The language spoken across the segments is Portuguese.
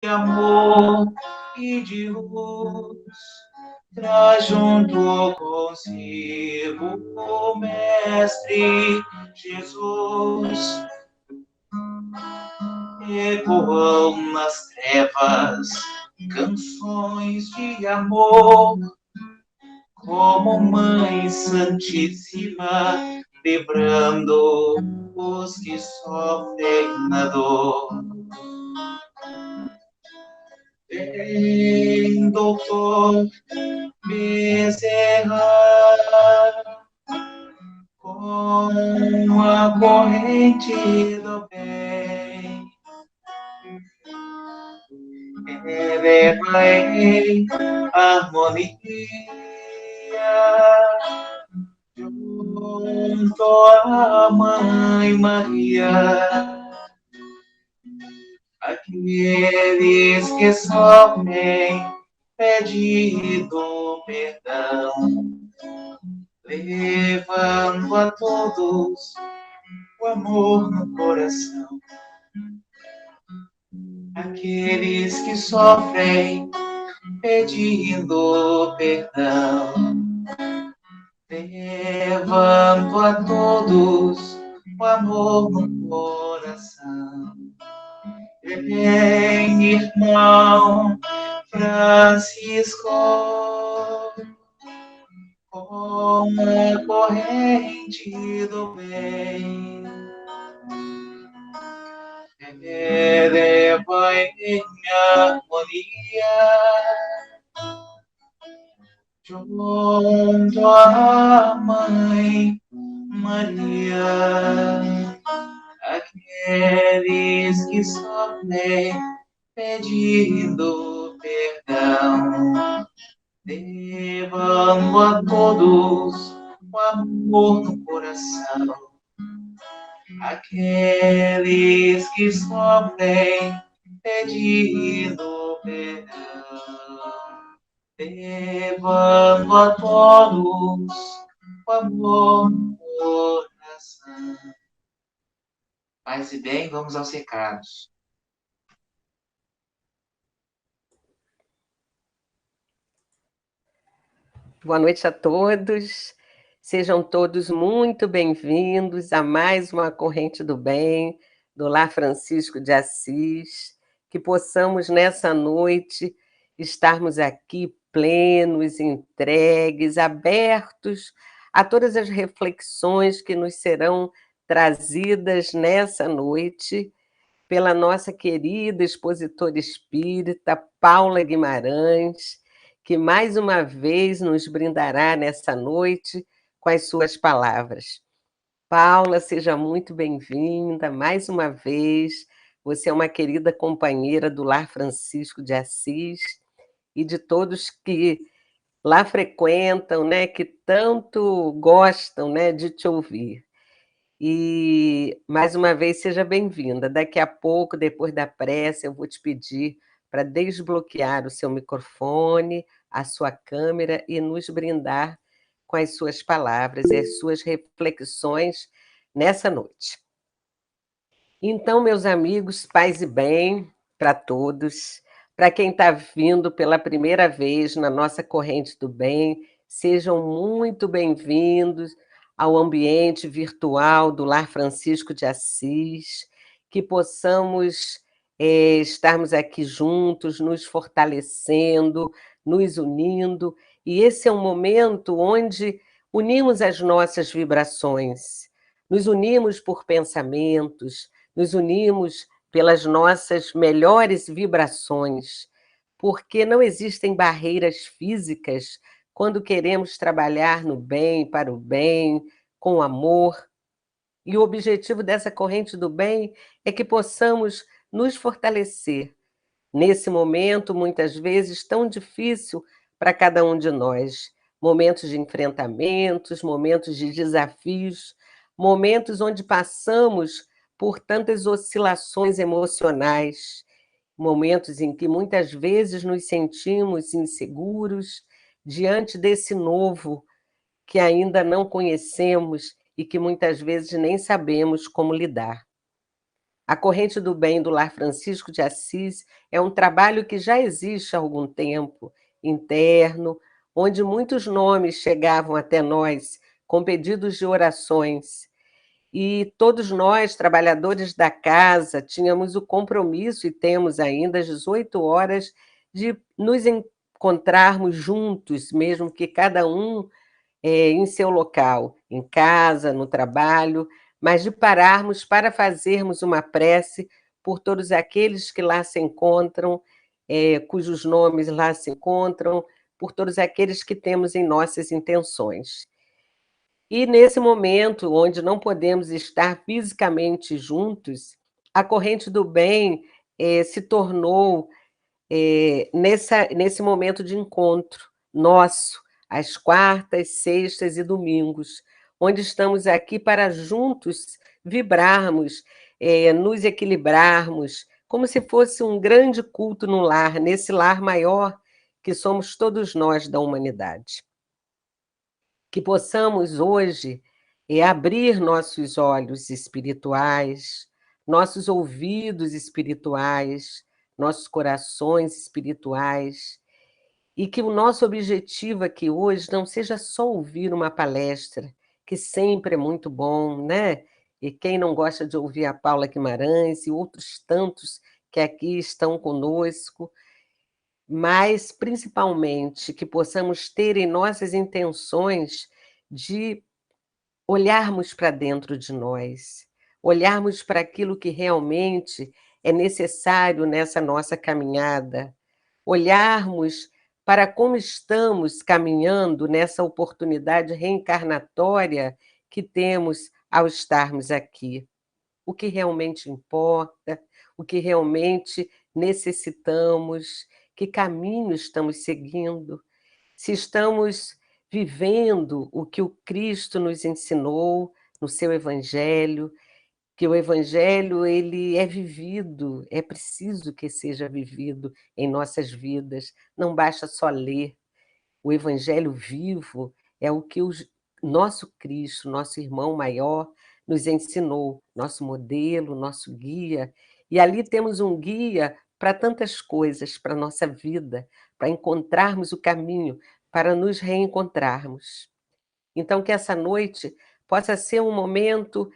de amor e de luz, traz junto consigo o Mestre Jesus. Ecoam nas trevas canções de amor, como Mãe Santíssima, vibrando os que sofrem na dor. Vem, doutor Bezerra, com a corrente do bem, eleva em harmonia junto à Mãe Maria. Aqueles que sofrem pedindo perdão, levando a todos o amor no coração. Aqueles que sofrem pedindo perdão, levando a todos o amor no coração. Vem, irmão Francisco, com a corrente do bem, eleva em harmonia junto à Mãe Maria. Aqueles que sofrem pedindo perdão, levando a todos o amor no coração. Aqueles que sofrem pedindo perdão, levando a todos o amor no coração. Paz e bem, vamos aos recados. Boa noite a todos. Sejam todos muito bem-vindos a mais uma Corrente do Bem, do Lar Francisco de Assis. Que possamos, nessa noite, estarmos aqui plenos, entregues, abertos a todas as reflexões que nos serão trazidas nessa noite pela nossa querida expositora espírita, Paula Guimarães, que mais uma vez nos brindará nessa noite com as suas palavras. Paula, seja muito bem-vinda mais uma vez. Você é uma querida companheira do Lar Francisco de Assis e de todos que lá frequentam, né, que tanto gostam, né, de te ouvir. E, mais uma vez, seja bem-vinda. Daqui a pouco, depois da prece, eu vou te pedir para desbloquear o seu microfone, a sua câmera e nos brindar com as suas palavras e as suas reflexões nessa noite. Então, meus amigos, paz e bem para todos. Para quem está vindo pela primeira vez na nossa Corrente do Bem, sejam muito bem-vindos ao ambiente virtual do Lar Francisco de Assis, que possamos estarmos aqui juntos, nos fortalecendo, nos unindo, e esse é um momento onde unimos as nossas vibrações, nos unimos por pensamentos, nos unimos pelas nossas melhores vibrações, porque não existem barreiras físicas quando queremos trabalhar no bem, para o bem, com amor. E o objetivo dessa corrente do bem é que possamos nos fortalecer nesse momento, muitas vezes, tão difícil para cada um de nós. Momentos de enfrentamentos, momentos de desafios, momentos onde passamos por tantas oscilações emocionais, momentos em que muitas vezes nos sentimos inseguros diante desse novo que ainda não conhecemos e que muitas vezes nem sabemos como lidar. A Corrente do Bem do Lar Francisco de Assis é um trabalho que já existe há algum tempo, interno, onde muitos nomes chegavam até nós com pedidos de orações. E todos nós, trabalhadores da casa, tínhamos o compromisso, e temos ainda, às 18 horas, de nos encontrarmos juntos, mesmo que cada um em seu local, em casa, no trabalho, mas de pararmos para fazermos uma prece por todos aqueles que lá se encontram, cujos nomes lá se encontram, por todos aqueles que temos em nossas intenções. E nesse momento, onde não podemos estar fisicamente juntos, a Corrente do Bem se tornou nesse momento de encontro nosso, às quartas, sextas e domingos, onde estamos aqui para juntos vibrarmos, nos equilibrarmos, como se fosse um grande culto no lar, nesse lar maior que somos todos nós da humanidade. Que possamos hoje abrir nossos olhos espirituais, nossos ouvidos espirituais, nossos corações espirituais, e que o nosso objetivo aqui hoje não seja só ouvir uma palestra, que sempre é muito bom, né? E quem não gosta de ouvir a Paula Guimarães e outros tantos que aqui estão conosco, mas principalmente que possamos ter em nossas intenções de olharmos para dentro de nós, olharmos para aquilo que realmente é necessário nessa nossa caminhada, olharmos para como estamos caminhando nessa oportunidade reencarnatória que temos ao estarmos aqui. O que realmente importa, o que realmente necessitamos, que caminho estamos seguindo, se estamos vivendo o que o Cristo nos ensinou no seu Evangelho, que o Evangelho ele é vivido, é preciso que seja vivido em nossas vidas, não basta só ler. O Evangelho vivo é o que o nosso Cristo, nosso irmão maior, nos ensinou, nosso modelo, nosso guia. E ali temos um guia para tantas coisas, para a nossa vida, para encontrarmos o caminho, para nos reencontrarmos. Então, que essa noite possa ser um momento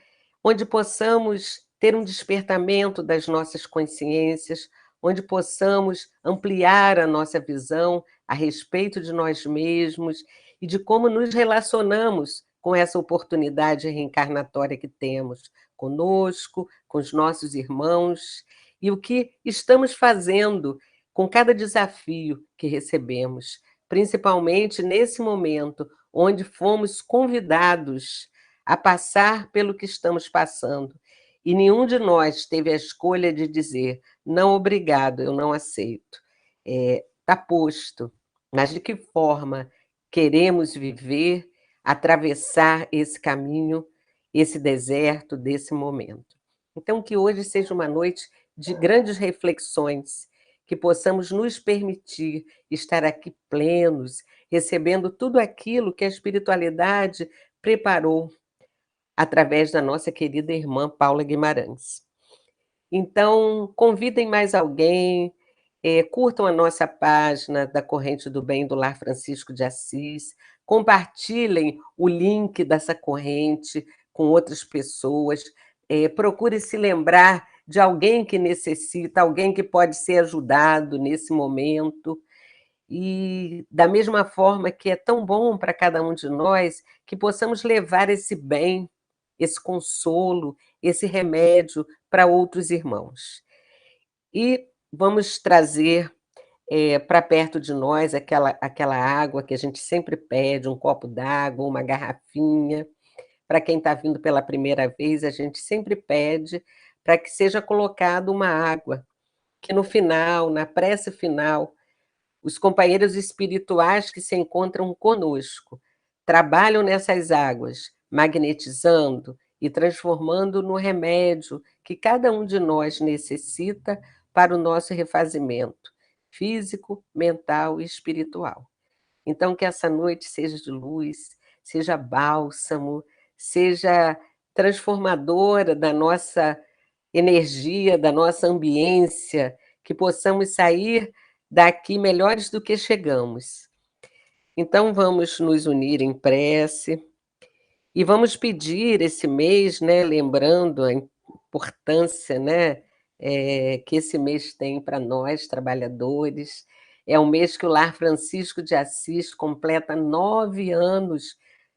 onde possamos ter um despertamento das nossas consciências, onde possamos ampliar a nossa visão a respeito de nós mesmos e de como nos relacionamos com essa oportunidade reencarnatória que temos conosco, com os nossos irmãos, e o que estamos fazendo com cada desafio que recebemos, principalmente nesse momento onde fomos convidados a passar pelo que estamos passando. E nenhum de nós teve a escolha de dizer, não, obrigado, eu não aceito. Está posto, mas de que forma queremos viver, atravessar esse caminho, esse deserto desse momento. Então, que hoje seja uma noite de grandes reflexões, que possamos nos permitir estar aqui plenos, recebendo tudo aquilo que a espiritualidade preparou através da nossa querida irmã Paula Guimarães. Então, convidem mais alguém, curtam a nossa página da Corrente do Bem do Lar Francisco de Assis, compartilhem o link dessa corrente com outras pessoas, procure se lembrar de alguém que necessita, alguém que pode ser ajudado nesse momento. E da mesma forma que é tão bom para cada um de nós, que possamos levar esse bem, esse consolo, esse remédio para outros irmãos. E vamos trazer para perto de nós aquela água que a gente sempre pede, um copo d'água, uma garrafinha. Para quem está vindo pela primeira vez, a gente sempre pede para que seja colocado uma água, que no final, na prece final, os companheiros espirituais que se encontram conosco trabalham nessas águas, magnetizando e transformando no remédio que cada um de nós necessita para o nosso refazimento físico, mental e espiritual. Então, que essa noite seja de luz, seja bálsamo, seja transformadora da nossa energia, da nossa ambiência, que possamos sair daqui melhores do que chegamos. Então, vamos nos unir em prece e vamos pedir esse mês, né, lembrando a importância, né, que esse mês tem para nós, trabalhadores. É um mês que o Lar Francisco de Assis completa 9 anos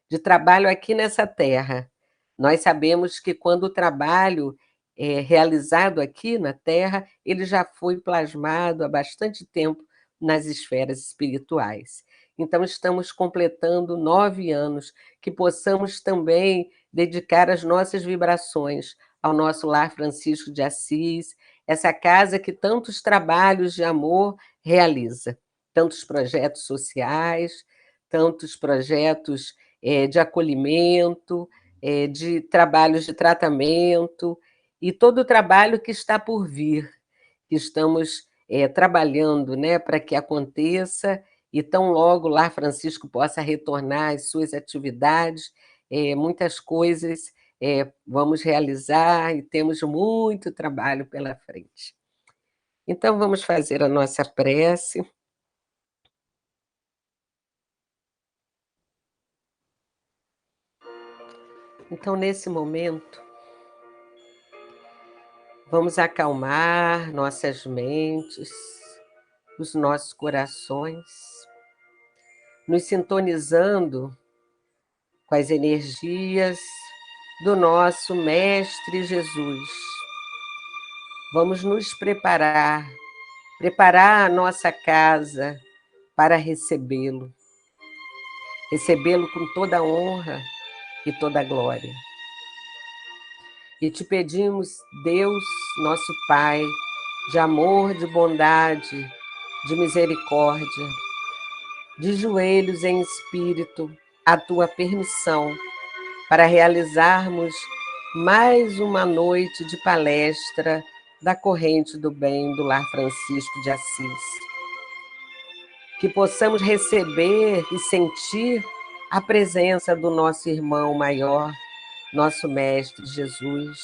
de trabalho aqui nessa terra. Nós sabemos que quando o trabalho é realizado aqui na Terra, ele já foi plasmado há bastante tempo nas esferas espirituais. Então, estamos completando 9 anos, que possamos também dedicar as nossas vibrações ao nosso Lar Francisco de Assis, essa casa que tantos trabalhos de amor realiza, tantos projetos sociais, tantos projetos de acolhimento, de trabalhos de tratamento, e todo o trabalho que está por vir, que estamos trabalhando, né, para que aconteça, e tão logo lá Francisco possa retornar às suas atividades, muitas coisas vamos realizar e temos muito trabalho pela frente. Então, vamos fazer a nossa prece. Então, nesse momento, vamos acalmar nossas mentes, os nossos corações, nos sintonizando com as energias do nosso Mestre Jesus. Vamos nos preparar a nossa casa para recebê-lo com toda a honra e toda a glória. E te pedimos, Deus, nosso Pai, de amor, de bondade, de misericórdia, de joelhos em espírito, a tua permissão para realizarmos mais uma noite de palestra da Corrente do Bem do Lar Francisco de Assis. Que possamos receber e sentir a presença do nosso irmão maior, nosso Mestre Jesus,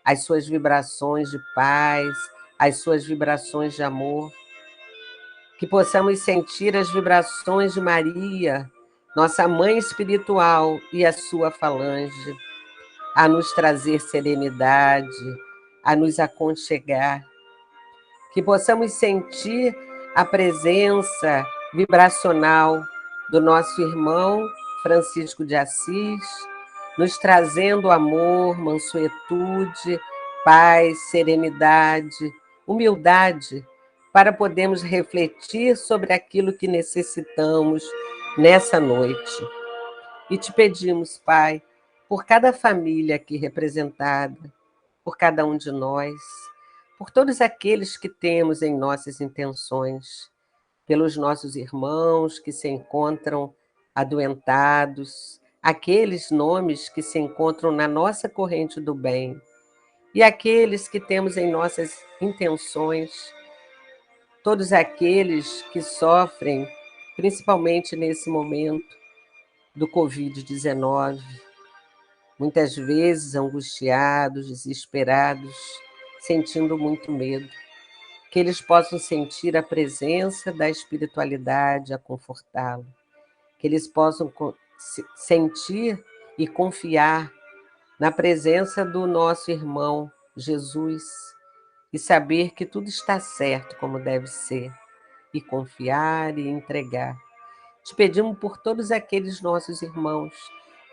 as suas vibrações de paz, as suas vibrações de amor. Que possamos sentir as vibrações de Maria, nossa mãe espiritual, e a sua falange, a nos trazer serenidade, a nos aconchegar. Que possamos sentir a presença vibracional do nosso irmão Francisco de Assis, nos trazendo amor, mansuetude, paz, serenidade, humildade, para podermos refletir sobre aquilo que necessitamos nessa noite. E te pedimos, Pai, por cada família aqui representada, por cada um de nós, por todos aqueles que temos em nossas intenções, pelos nossos irmãos que se encontram adoentados, aqueles nomes que se encontram na nossa corrente do bem, e aqueles que temos em nossas intenções, todos aqueles que sofrem, principalmente nesse momento do Covid-19, muitas vezes angustiados, desesperados, sentindo muito medo. Que eles possam sentir a presença da espiritualidade a confortá-lo. Que eles possam sentir e confiar na presença do nosso irmão Jesus e saber que tudo está certo como deve ser, e confiar e entregar. Te pedimos por todos aqueles nossos irmãos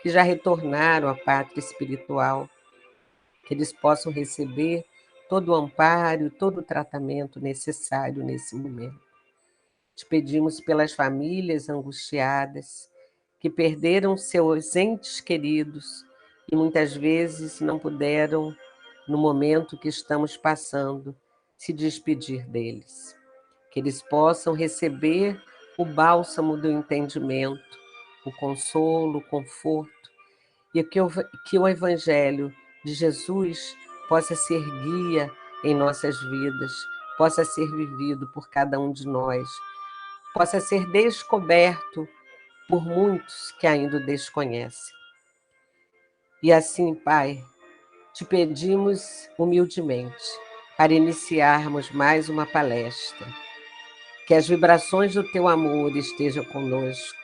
que já retornaram à pátria espiritual, que eles possam receber todo o amparo, todo o tratamento necessário nesse momento. Te pedimos pelas famílias angustiadas, que perderam seus entes queridos e muitas vezes não puderam, no momento que estamos passando, se despedir deles. Que eles possam receber o bálsamo do entendimento, o consolo, o conforto, e que o Evangelho de Jesus possa ser guia em nossas vidas, possa ser vivido por cada um de nós, possa ser descoberto por muitos que ainda o desconhecem. E assim, Pai, te pedimos humildemente para iniciarmos mais uma palestra. Que as vibrações do teu amor estejam conosco,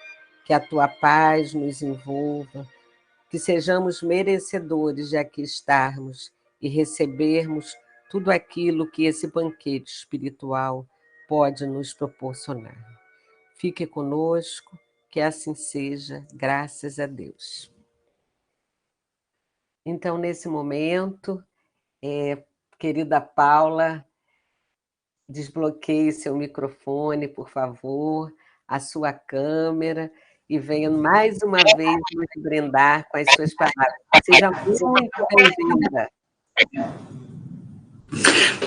que a tua paz nos envolva, que sejamos merecedores de aqui estarmos e recebermos tudo aquilo que esse banquete espiritual pode nos proporcionar. Fique conosco, que assim seja, graças a Deus. Então, nesse momento, querida Paula, desbloqueie seu microfone, por favor, a sua câmera, e venha mais uma vez nos brindar com as suas palavras. Seja muito bem-vinda.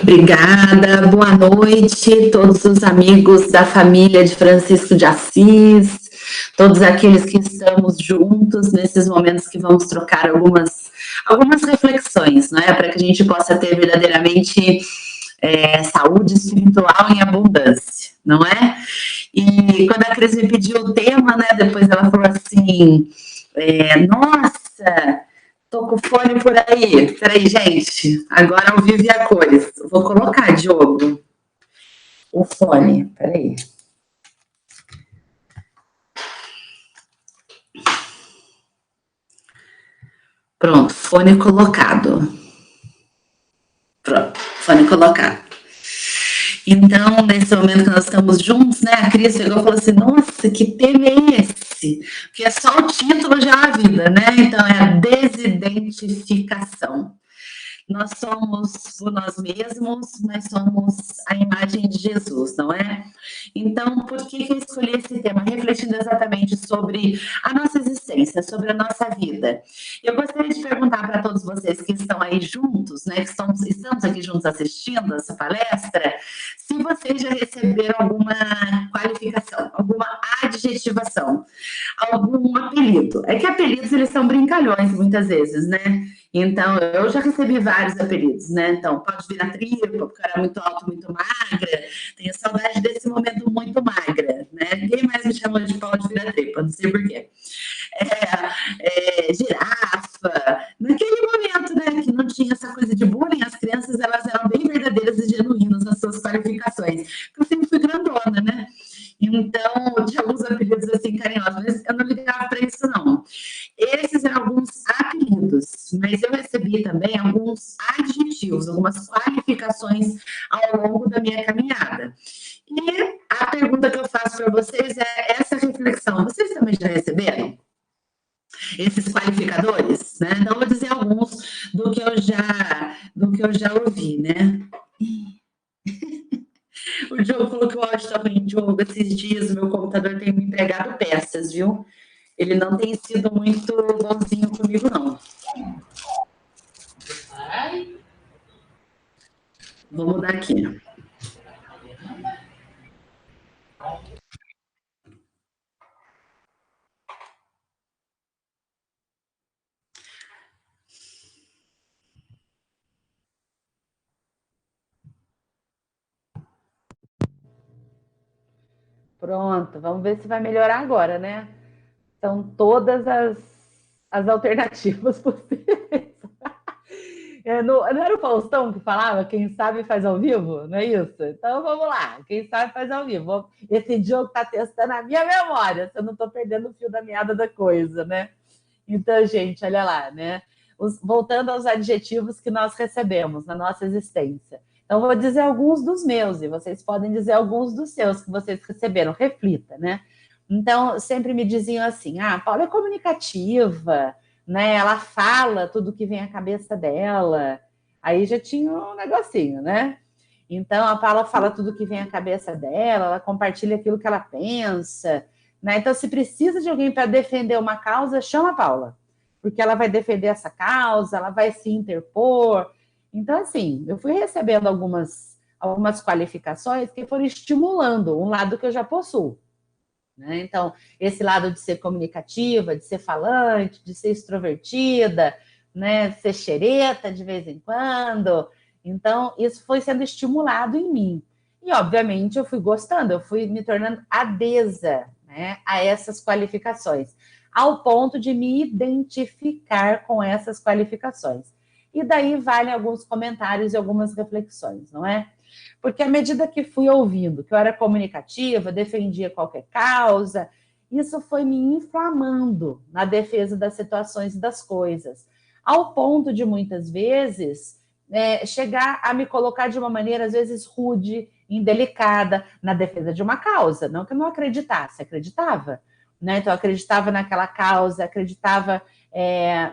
Obrigada, boa noite, todos os amigos da família de Francisco de Assis, todos aqueles que estamos juntos nesses momentos que vamos trocar algumas reflexões, não é? Para que a gente possa ter verdadeiramente saúde espiritual em abundância, não é? E quando a Cris me pediu o tema, né, depois ela falou assim, nossa, tô com o fone por aí. Peraí, gente, agora ao vivo e a cores. Vou colocar, Diogo, o fone, peraí. Pronto, fone colocado. Pronto, fone colocado. Então, nesse momento que nós estamos juntos, né, a Cris chegou e falou assim, nossa, que tema é esse? Porque é só o título já é a vida, né? Então, é a desidentificação. Nós somos por nós mesmos, mas somos a imagem de Jesus, não é? Então, por que eu escolhi esse tema? Refletindo exatamente sobre a nossa existência, sobre a nossa vida. Eu gostaria de perguntar para todos vocês que estão aí juntos, né, que estamos aqui juntos assistindo essa palestra, se vocês já receberam alguma qualificação, alguma adjetivação, algum apelido. É que apelidos, eles são brincalhões muitas vezes, né? Então, eu já recebi vários apelidos, né? Então, pode vir a tripa, porque era muito alto, muito magra. Tenho saudade desse momento muito magra, né? Ninguém mais me chamou de pau de vira tripa, não sei porquê. Girafa. Naquele momento, né, que não tinha essa coisa de bullying, as crianças, elas eram bem verdadeiras e genuínas nas suas qualificações. Porque eu sempre fui grandona, né? Então, eu tinha alguns apelidos assim carinhosos, mas eu não ligava para isso, não. Esses eram alguns apelidos, mas eu recebi também alguns adjetivos, algumas qualificações ao longo da minha caminhada. E a pergunta que eu faço para vocês é essa reflexão. Vocês também já receberam esses qualificadores, né? Então, vou dizer alguns do que eu já ouvi, né? O Diogo falou que o áudio está ruim. Diogo, esses dias o meu computador tem me entregado peças, viu? Ele não tem sido muito bonzinho comigo, não. Vou mudar aqui. Pronto, vamos ver se vai melhorar agora, né? São todas as alternativas possíveis. Não era o Faustão que falava, quem sabe faz ao vivo? Não é isso? Então vamos lá, quem sabe faz ao vivo. Esse Diogo está testando a minha memória, se eu não estou perdendo o fio da meada da coisa, né? Então, gente, olha lá, né? Voltando aos adjetivos que nós recebemos na nossa existência. Então, vou dizer alguns dos meus, e vocês podem dizer alguns dos seus que vocês receberam. Reflita, né? Então, sempre me diziam assim, a Paula é comunicativa, né? Ela fala tudo que vem à cabeça dela. Aí já tinha um negocinho, né? Então, a Paula fala tudo que vem à cabeça dela, ela compartilha aquilo que ela pensa, né? Então, se precisa de alguém para defender uma causa, chama a Paula, porque ela vai defender essa causa, ela vai se interpor. Então, assim, eu fui recebendo algumas qualificações que foram estimulando um lado que eu já possuo. Né? Então, esse lado de ser comunicativa, de ser falante, de ser extrovertida, né? Ser xereta de vez em quando. Então, isso foi sendo estimulado em mim. E, obviamente, eu fui gostando, eu fui me tornando adesa, né, a essas qualificações, ao ponto de me identificar com essas qualificações. E daí valem alguns comentários e algumas reflexões, não é? Porque à medida que fui ouvindo que eu era comunicativa, defendia qualquer causa, isso foi me inflamando na defesa das situações e das coisas, ao ponto de muitas vezes chegar a me colocar de uma maneira às vezes rude, indelicada, na defesa de uma causa. Não que eu não acreditasse, acreditava, né? Então eu acreditava naquela causa, acreditava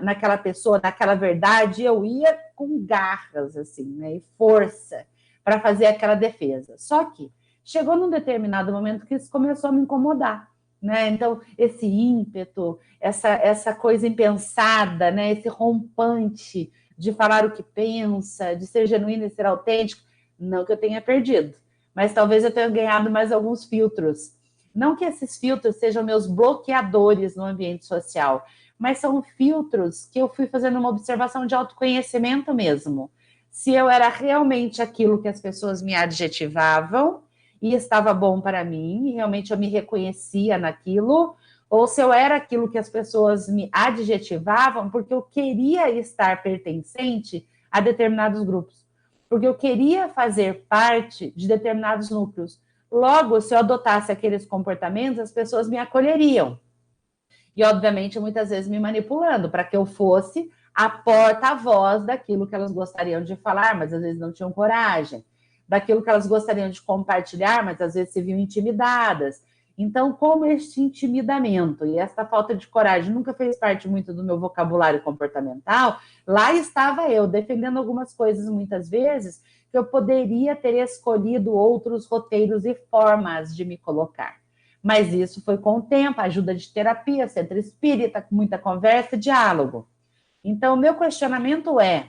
naquela pessoa, naquela verdade, eu ia com garras assim, né? E força para fazer aquela defesa. Só que chegou num determinado momento que isso começou a me incomodar, né? Então, esse ímpeto, essa coisa impensada, né? Esse rompante de falar o que pensa, de ser genuíno e ser autêntico, não que eu tenha perdido, mas talvez eu tenha ganhado mais alguns filtros. Não que esses filtros sejam meus bloqueadores no ambiente social, mas são filtros que eu fui fazendo uma observação de autoconhecimento mesmo. Se eu era realmente aquilo que as pessoas me adjetivavam e estava bom para mim, e realmente eu me reconhecia naquilo, ou se eu era aquilo que as pessoas me adjetivavam porque eu queria estar pertencente a determinados grupos, porque eu queria fazer parte de determinados núcleos. Logo, se eu adotasse aqueles comportamentos, as pessoas me acolheriam. E, obviamente, muitas vezes me manipulando para que eu fosse a porta-voz daquilo que elas gostariam de falar, mas às vezes não tinham coragem, daquilo que elas gostariam de compartilhar, mas às vezes se viam intimidadas. Então, como este intimidamento e esta falta de coragem nunca fez parte muito do meu vocabulário comportamental, lá estava eu defendendo algumas coisas muitas vezes que eu poderia ter escolhido outros roteiros e formas de me colocar. Mas isso foi com o tempo, ajuda de terapia, centro espírita, muita conversa e diálogo. Então, o meu questionamento é,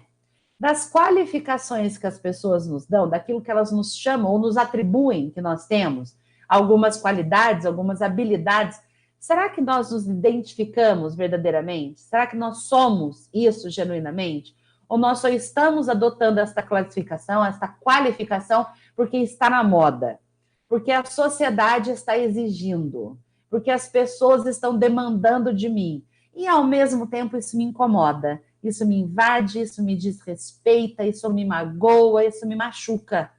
das qualificações que as pessoas nos dão, daquilo que elas nos chamam ou nos atribuem que nós temos, algumas qualidades, algumas habilidades, será que nós nos identificamos verdadeiramente? Será que nós somos isso genuinamente? Ou nós só estamos adotando esta classificação, esta qualificação, porque está na moda? Porque a sociedade está exigindo, porque as pessoas estão demandando de mim. E, ao mesmo tempo, isso me incomoda, isso me invade, isso me desrespeita, isso me magoa, isso me machuca.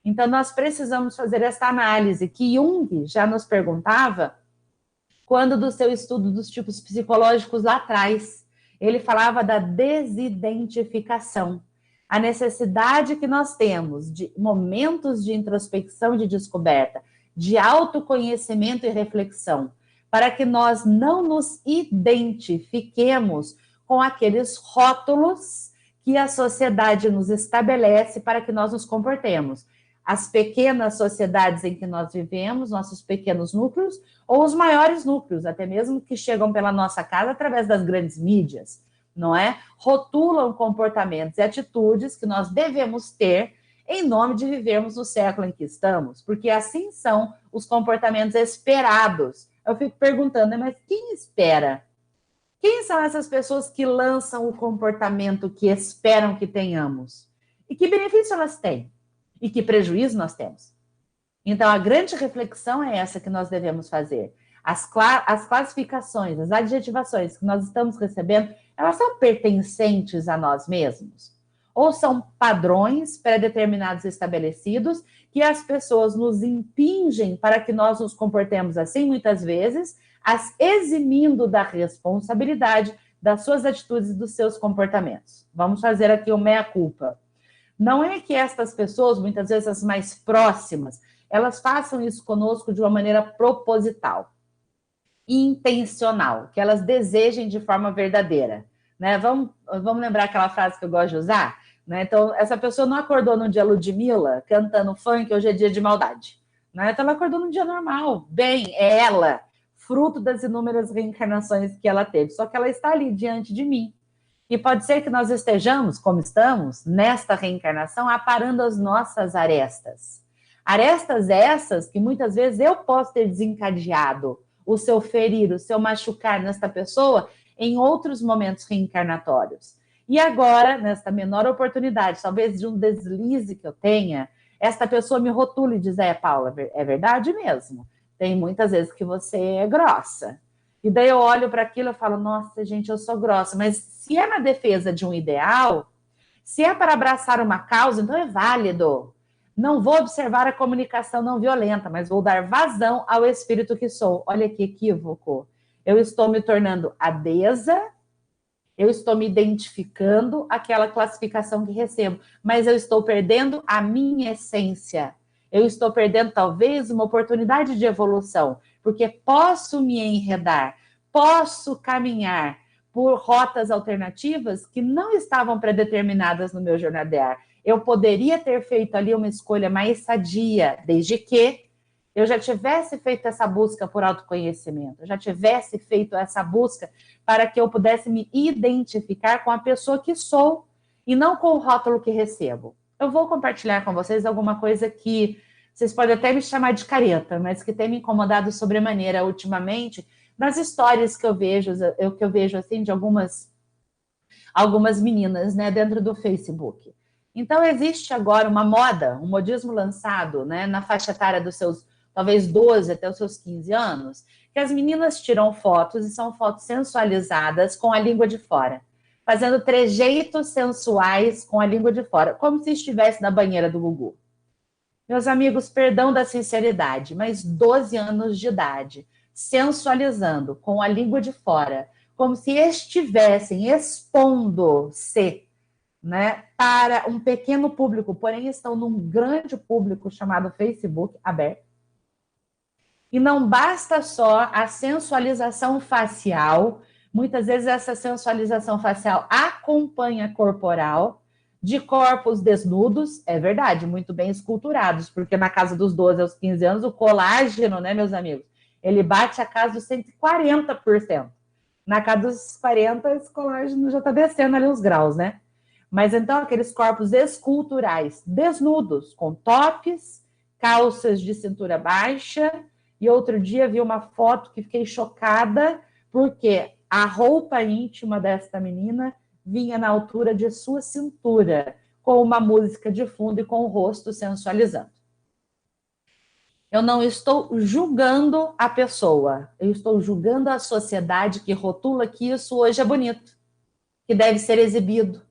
Então, nós precisamos fazer essa análise, que Jung já nos perguntava quando do seu estudo dos tipos psicológicos lá atrás. Ele falava da desidentificação, a necessidade que nós temos de momentos de introspecção, de descoberta, de autoconhecimento e reflexão, para que nós não nos identifiquemos com aqueles rótulos que a sociedade nos estabelece para que nós nos comportemos. As pequenas sociedades em que nós vivemos, nossos pequenos núcleos, ou os maiores núcleos, até mesmo que chegam pela nossa casa através das grandes mídias, não é? Rotulam comportamentos e atitudes que nós devemos ter em nome de vivermos no século em que estamos, porque assim são os comportamentos esperados. Eu fico perguntando, mas quem espera? Quem são essas pessoas que lançam o comportamento que esperam que tenhamos? E que benefício elas têm? E que prejuízo nós temos? Então, a grande reflexão é essa que nós devemos fazer. As classificações, as adjetivações que nós estamos recebendo, elas são pertencentes a nós mesmos? Ou são padrões pré-determinados estabelecidos que as pessoas nos impingem para que nós nos comportemos assim, muitas vezes, as eximindo da responsabilidade das suas atitudes e dos seus comportamentos. Vamos fazer aqui o meia-culpa. Não é que estas pessoas, muitas vezes as mais próximas, elas façam isso conosco de uma maneira proposital, intencional, que elas desejem de forma verdadeira, né? Vamos lembrar aquela frase que eu gosto de usar? Né? Então, essa pessoa não acordou no dia Ludmilla cantando funk, hoje é dia de maldade. Né? Então, ela acordou num dia normal. Bem, é ela, fruto das inúmeras reencarnações que ela teve. Só que ela está ali diante de mim. E pode ser que nós estejamos, como estamos, nesta reencarnação, aparando as nossas arestas. Arestas essas que muitas vezes eu posso ter desencadeado o seu ferir, o seu machucar nesta pessoa em outros momentos reencarnatórios. E agora, nesta menor oportunidade, talvez de um deslize que eu tenha, esta pessoa me rotula e diz, Paula, é verdade mesmo. Tem muitas vezes que você é grossa. E daí eu olho para aquilo e falo, nossa, gente, eu sou grossa. Mas se é na defesa de um ideal, se é para abraçar uma causa, então é válido. Não vou observar a comunicação não violenta, mas vou dar vazão ao espírito que sou. Olha que equívoco. Eu estou me tornando adesa, eu estou me identificando àquela classificação que recebo, mas eu estou perdendo a minha essência. Eu estou perdendo, talvez, uma oportunidade de evolução, porque posso me enredar, posso caminhar por rotas alternativas que não estavam predeterminadas no meu jornadear. Eu poderia ter feito ali uma escolha mais sadia, desde que eu já tivesse feito essa busca por autoconhecimento, eu já tivesse feito essa busca para que eu pudesse me identificar com a pessoa que sou e não com o rótulo que recebo. Eu vou compartilhar com vocês alguma coisa que vocês podem até me chamar de careta, mas que tem me incomodado sobremaneira ultimamente nas histórias que eu vejo assim de algumas meninas, né, dentro do Facebook. Então existe agora uma moda, um modismo lançado, né, na faixa etária dos seus talvez 12 até os seus 15 anos, que as meninas tiram fotos e são fotos sensualizadas com a língua de fora, fazendo trejeitos sensuais com a língua de fora, como se estivesse na banheira do Gugu. Meus amigos, perdão da sinceridade, mas 12 anos de idade, sensualizando com a língua de fora, como se estivessem expondo-se, né, para um pequeno público, porém estão num grande público chamado Facebook aberto. E não basta só a sensualização facial, muitas vezes essa sensualização facial acompanha corporal, de corpos desnudos, é verdade, muito bem esculturados, porque na casa dos 12 aos 15 anos, o colágeno, né, meus amigos, ele bate a casa dos 140%. Na casa dos 40, esse colágeno já está descendo ali os graus, né? Mas então, aqueles corpos esculturais, desnudos, com tops, calças de cintura baixa. E outro dia vi uma foto que fiquei chocada, porque a roupa íntima desta menina vinha na altura de sua cintura, com uma música de fundo e com o rosto sensualizando. Eu não estou julgando a pessoa, eu estou julgando a sociedade que rotula que isso hoje é bonito, que deve ser exibido.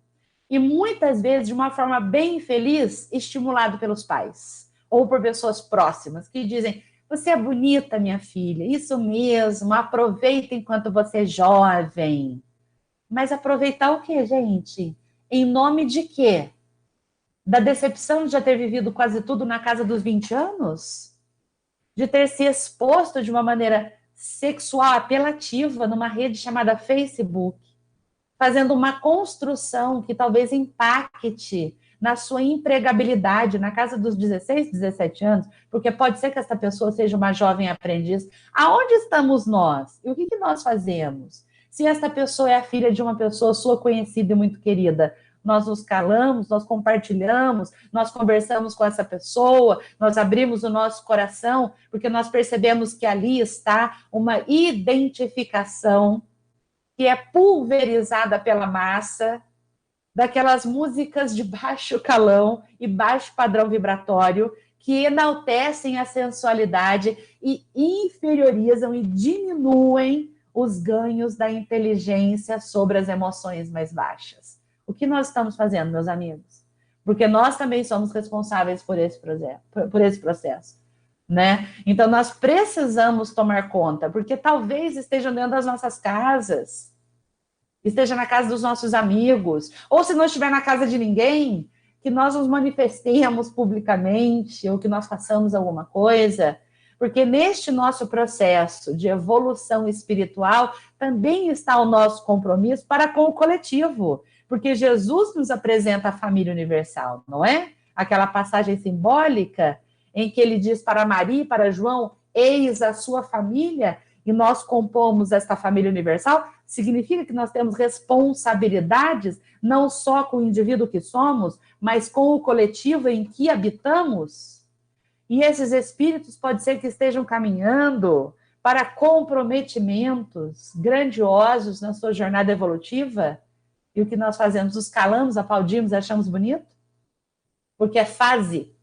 E muitas vezes, de uma forma bem infeliz, estimulado pelos pais ou por pessoas próximas que dizem: você é bonita, minha filha, isso mesmo, aproveita enquanto você é jovem. Mas aproveitar o quê, gente? Em nome de quê? Da decepção de já ter vivido quase tudo na casa dos 20 anos? De ter se exposto de uma maneira sexual, apelativa, numa rede chamada Facebook, fazendo uma construção que talvez impacte na sua empregabilidade na casa dos 16, 17 anos, porque pode ser que essa pessoa seja uma jovem aprendiz. Aonde estamos nós? E o que nós fazemos? Se esta pessoa é a filha de uma pessoa sua conhecida e muito querida, nós nos calamos, nós compartilhamos, nós conversamos com essa pessoa, nós abrimos o nosso coração, porque nós percebemos que ali está uma identificação que é pulverizada pela massa, daquelas músicas de baixo calão e baixo padrão vibratório, que enaltecem a sensualidade e inferiorizam e diminuem os ganhos da inteligência sobre as emoções mais baixas. O que nós estamos fazendo, meus amigos? Porque nós também somos responsáveis por esse processo. Né? Então, nós precisamos tomar conta, porque talvez estejam dentro das nossas casas, esteja na casa dos nossos amigos, ou se não estiver na casa de ninguém, que nós nos manifestemos publicamente, ou que nós façamos alguma coisa, porque neste nosso processo de evolução espiritual também está o nosso compromisso para com o coletivo, porque Jesus nos apresenta a família universal, não é? Aquela passagem simbólica em que ele diz para Maria e para João: eis a sua família, e nós compomos esta família universal, significa que nós temos responsabilidades, não só com o indivíduo que somos, mas com o coletivo em que habitamos. E esses espíritos pode ser que estejam caminhando para comprometimentos grandiosos na sua jornada evolutiva, e o que nós fazemos? Nos calamos, aplaudimos, achamos bonito? Porque é fase.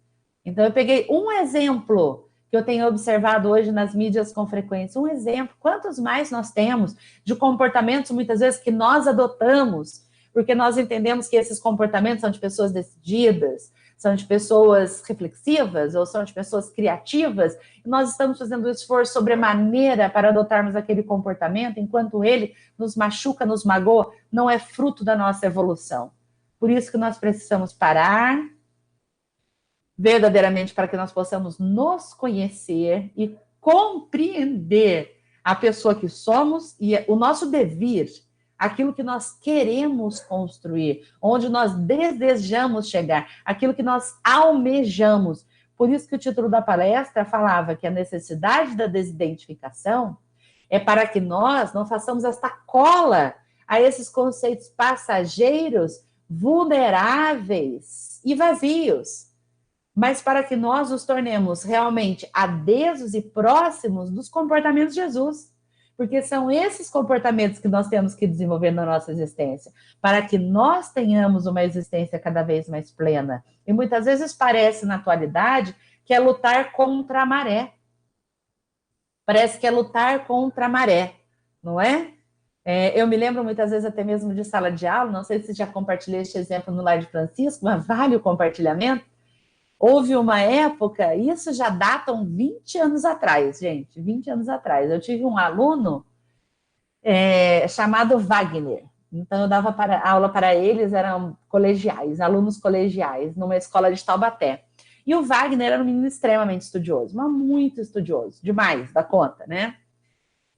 Então, eu peguei um exemplo que eu tenho observado hoje nas mídias com frequência. Um exemplo, quantos mais nós temos de comportamentos, muitas vezes, que nós adotamos, porque nós entendemos que esses comportamentos são de pessoas decididas, são de pessoas reflexivas, ou são de pessoas criativas, e nós estamos fazendo um esforço sobremaneira para adotarmos aquele comportamento, enquanto ele nos machuca, nos magoa, não é fruto da nossa evolução. Por isso que nós precisamos parar, verdadeiramente, para que nós possamos nos conhecer e compreender a pessoa que somos e o nosso devir, aquilo que nós queremos construir, onde nós desejamos chegar, aquilo que nós almejamos. Por isso que o título da palestra falava que a necessidade da desidentificação é para que nós não façamos esta cola a esses conceitos passageiros, vulneráveis e vazios, mas para que nós nos tornemos realmente adesos e próximos dos comportamentos de Jesus. Porque são esses comportamentos que nós temos que desenvolver na nossa existência, para que nós tenhamos uma existência cada vez mais plena. E muitas vezes parece, na atualidade, que é lutar contra a maré. Parece que é lutar contra a maré, não é? Eu me lembro muitas vezes até mesmo de sala de aula, não sei se já compartilhei este exemplo no Lar de Francisco, mas vale o compartilhamento. Houve uma época, isso já datam 20 anos atrás, gente, 20 anos atrás. Eu tive um aluno chamado Wagner. Então, eu dava aula para eles, eram colegiais, alunos colegiais, numa escola de Taubaté. E o Wagner era um menino extremamente estudioso, mas muito estudioso, demais da conta, né?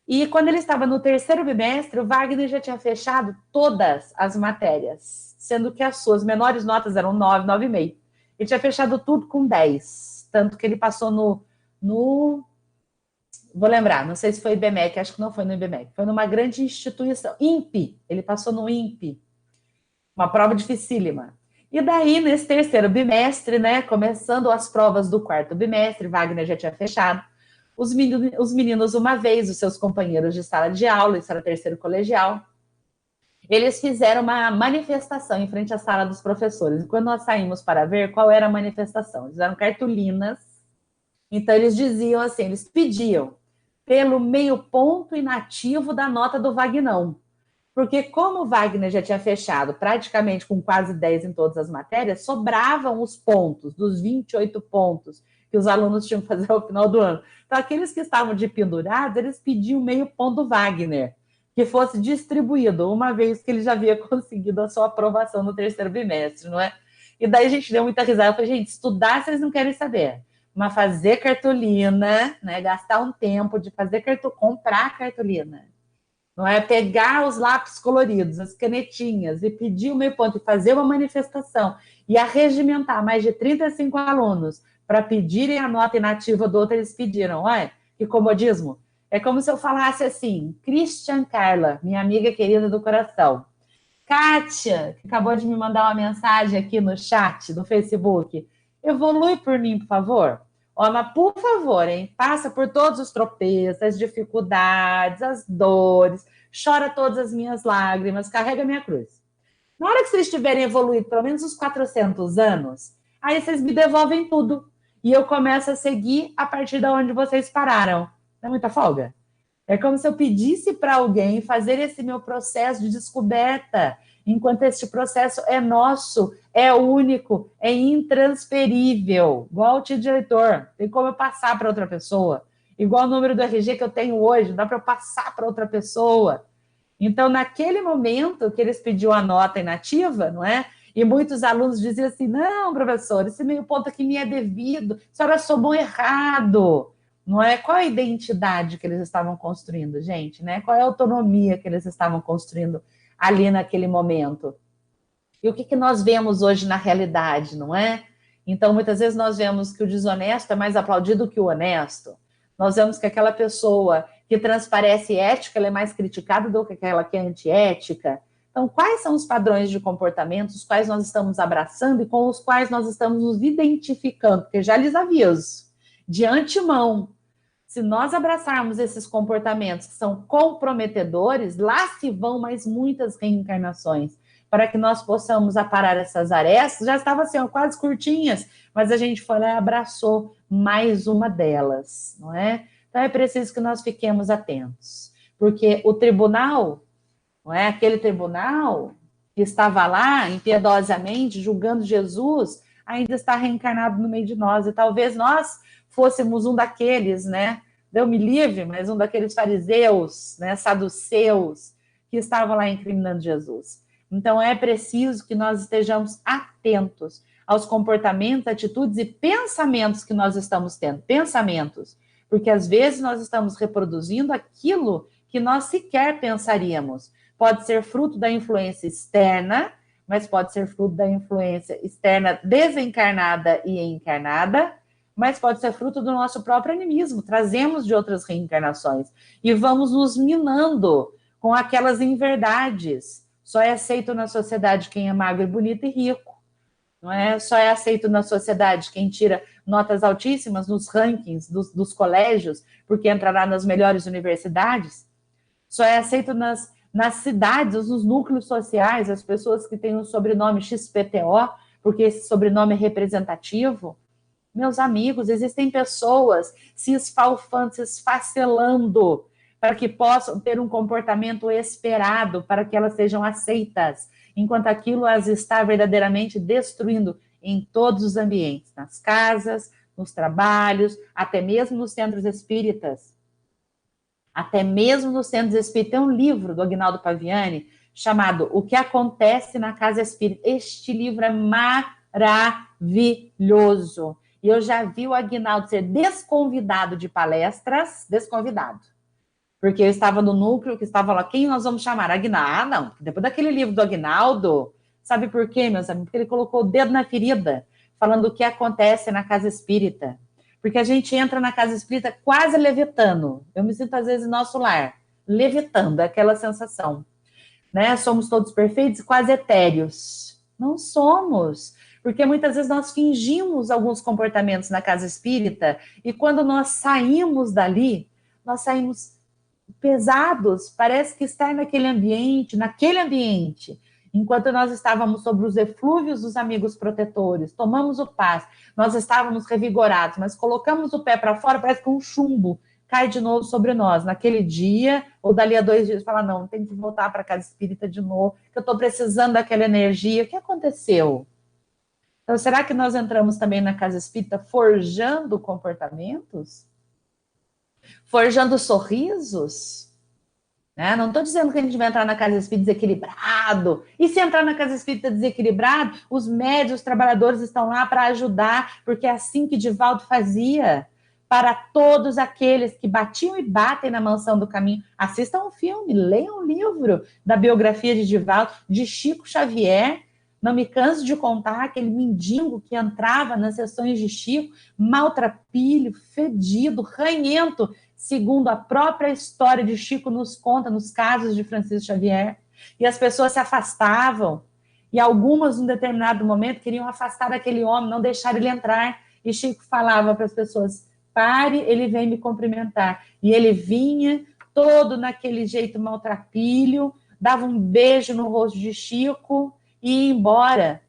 E quando ele estava no terceiro bimestre, o Wagner já tinha fechado todas as matérias, sendo que as suas menores notas eram 9, 9,5. Ele tinha fechado tudo com 10, tanto que ele passou vou lembrar, não sei se foi IBMEC, acho que não foi no IBMEC, foi numa grande instituição, INPE, ele passou no INPE, uma prova dificílima. E daí, nesse terceiro bimestre, né, começando as provas do quarto bimestre, Wagner já tinha fechado, os meninos, uma vez, os seus companheiros de sala de aula, isso era terceiro colegial, eles fizeram uma manifestação em frente à sala dos professores. E quando nós saímos para ver qual era a manifestação, eles eram cartolinas. Então, eles diziam assim, eles pediam pelo meio ponto inativo da nota do Vagnão. Porque como o Wagner já tinha fechado praticamente com quase 10 em todas as matérias, sobravam os pontos, dos 28 pontos que os alunos tinham que fazer ao final do ano. Então, aqueles que estavam de pendurados, eles pediam meio ponto do Wagner, que fosse distribuído, uma vez que ele já havia conseguido a sua aprovação no terceiro bimestre, não é? E daí a gente deu muita risada. Eu falei, gente, estudar vocês não querem saber, mas fazer cartolina, né? Gastar um tempo de fazer comprar cartolina, não é? Pegar os lápis coloridos, as canetinhas e pedir o meio ponto e fazer uma manifestação e arregimentar mais de 35 alunos para pedirem a nota inativa do outro, eles pediram, olha, que comodismo. É como se eu falasse assim, Christian Carla, minha amiga querida do coração. Kátia, que acabou de me mandar uma mensagem aqui no chat do Facebook, evolui por mim, por favor. Ó, mas por favor, hein, passa por todos os tropeços, as dificuldades, as dores, chora todas as minhas lágrimas, carrega a minha cruz. Na hora que vocês tiverem evoluído pelo menos uns 400 anos, aí vocês me devolvem tudo. E eu começo a seguir a partir de onde vocês pararam. Não é muita folga? É como se eu pedisse para alguém fazer esse meu processo de descoberta, enquanto este processo é nosso, é único, é intransferível, igual o título de eleitor, tem como eu passar para outra pessoa, igual o número do RG que eu tenho hoje, dá para eu passar para outra pessoa. Então, naquele momento que eles pediam a nota inativa, não é? E muitos alunos diziam assim, não, professor, esse meio ponto aqui me é devido, a senhora somou errado. Não é? Qual a identidade que eles estavam construindo, gente? Né? Qual é a autonomia que eles estavam construindo ali naquele momento? E o que nós vemos hoje na realidade, não é? Então, muitas vezes nós vemos que o desonesto é mais aplaudido que o honesto. Nós vemos que aquela pessoa que transparece ética, ela é mais criticada do que aquela que é antiética. Então, quais são os padrões de comportamento, os quais nós estamos abraçando e com os quais nós estamos nos identificando? Porque já lhes aviso, de antemão, se nós abraçarmos esses comportamentos que são comprometedores, lá se vão mais muitas reencarnações. para que nós possamos aparar essas arestas. Já estava assim, ó, quase curtinhas, mas a gente foi lá e abraçou mais uma delas, não é? Então é preciso que nós fiquemos atentos, porque o tribunal, não é? Aquele tribunal que estava lá impiedosamente julgando Jesus, ainda está reencarnado no meio de nós, e talvez nós fôssemos um daqueles, né? Deus me livre, mas um daqueles fariseus, né, saduceus, que estavam lá incriminando Jesus. Então é preciso que nós estejamos atentos aos comportamentos, atitudes e pensamentos que nós estamos tendo. Pensamentos, porque às vezes nós estamos reproduzindo aquilo que nós sequer pensaríamos. Pode ser fruto da influência externa, mas pode ser fruto da influência externa desencarnada e encarnada, mas pode ser fruto do nosso próprio animismo. Trazemos de outras reencarnações e vamos nos minando com aquelas inverdades. Só é aceito na sociedade quem é magro e bonito e rico. Não é? Só é aceito na sociedade quem tira notas altíssimas nos rankings dos colégios, porque entrará nas melhores universidades. Só é aceito nas cidades, nos núcleos sociais, as pessoas que têm o sobrenome XPTO, porque esse sobrenome é representativo. Meus amigos, existem pessoas se esfalfando, se esfacelando, para que possam ter um comportamento esperado, para que elas sejam aceitas, enquanto aquilo as está verdadeiramente destruindo em todos os ambientes, nas casas, nos trabalhos, até mesmo nos centros espíritas. Até mesmo nos centros espíritas. Tem um livro do Aguinaldo Paviani chamado O que Acontece na Casa Espírita. Este livro é maravilhoso. E eu já vi o Aguinaldo ser desconvidado de palestras, desconvidado. Porque eu estava no núcleo, que estava lá, quem nós vamos chamar? Aguinaldo. Ah, não, depois daquele livro do Aguinaldo, sabe por quê, meus amigos? Porque ele colocou o dedo na ferida, falando o que acontece na casa espírita. Porque a gente entra na casa espírita quase levitando. Eu me sinto, às vezes, em nosso lar, levitando, é aquela sensação. Né? Somos todos perfeitos e quase etéreos. Não somos. Porque muitas vezes nós fingimos alguns comportamentos na casa espírita e quando nós saímos dali, nós saímos pesados, parece que estar naquele ambiente, enquanto nós estávamos sobre os eflúvios dos amigos protetores, tomamos o passe, nós estávamos revigorados, mas colocamos o pé para fora, parece que um chumbo cai de novo sobre nós, naquele dia, ou dali a 2 dias, fala, não, tem que voltar para a casa espírita de novo, que eu estou precisando daquela energia, o que aconteceu? Então, será que nós entramos também na casa espírita forjando comportamentos? Forjando sorrisos? Né? Não estou dizendo que a gente vai entrar na casa espírita desequilibrado. E se entrar na casa espírita desequilibrado, os médios, os trabalhadores estão lá para ajudar, porque é assim que Divaldo fazia. Para todos aqueles que batiam e batem na mansão do caminho, assistam um filme, leiam um livro da biografia de Divaldo, de Chico Xavier. Não me canso de contar aquele mendigo que entrava nas sessões de Chico, maltrapilho, fedido, ranhento, segundo a própria história de Chico nos conta, nos casos de Francisco Xavier. E as pessoas se afastavam, e algumas, num determinado momento, queriam afastar aquele homem, não deixar ele entrar. E Chico falava para as pessoas, pare, ele vem me cumprimentar. E ele vinha, todo naquele jeito maltrapilho, dava um beijo no rosto de Chico, e ir embora,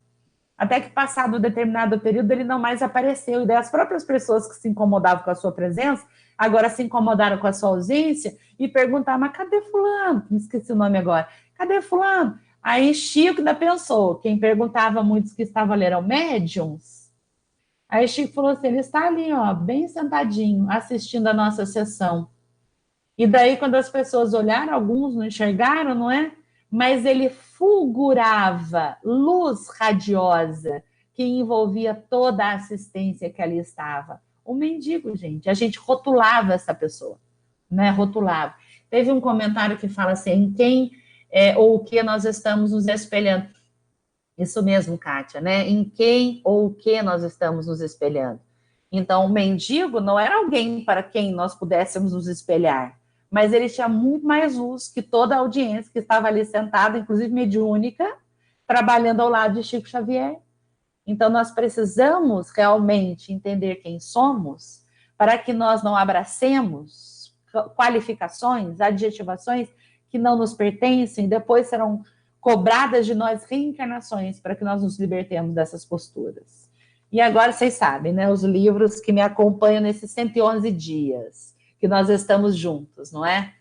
até que passado um determinado período ele não mais apareceu, e daí as próprias pessoas que se incomodavam com a sua presença, agora se incomodaram com a sua ausência, e perguntavam, mas cadê fulano? Me esqueci o nome agora, cadê fulano? Aí Chico ainda pensou, quem perguntava muitos que estavam ali eram médiums, aí Chico falou assim, ele está ali, ó, bem sentadinho, assistindo a nossa sessão, e daí quando as pessoas olharam, alguns não enxergaram, não é? Mas ele fulgurava, luz radiosa, que envolvia toda a assistência que ali estava. O mendigo, gente, a gente rotulava essa pessoa, né? Rotulava. Teve um comentário que fala assim, em quem ou o que nós estamos nos espelhando. Isso mesmo, Kátia, né? Em quem ou o que nós estamos nos espelhando. Então, o mendigo não era alguém para quem nós pudéssemos nos espelhar, mas ele tinha muito mais luz que toda a audiência que estava ali sentada, inclusive mediúnica, trabalhando ao lado de Chico Xavier. Então, nós precisamos realmente entender quem somos para que nós não abracemos qualificações, adjetivações que não nos pertencem, depois serão cobradas de nós reencarnações para que nós nos libertemos dessas posturas. E agora vocês sabem, né? Os livros que me acompanham nesses 111 dias que nós estamos juntos, não é?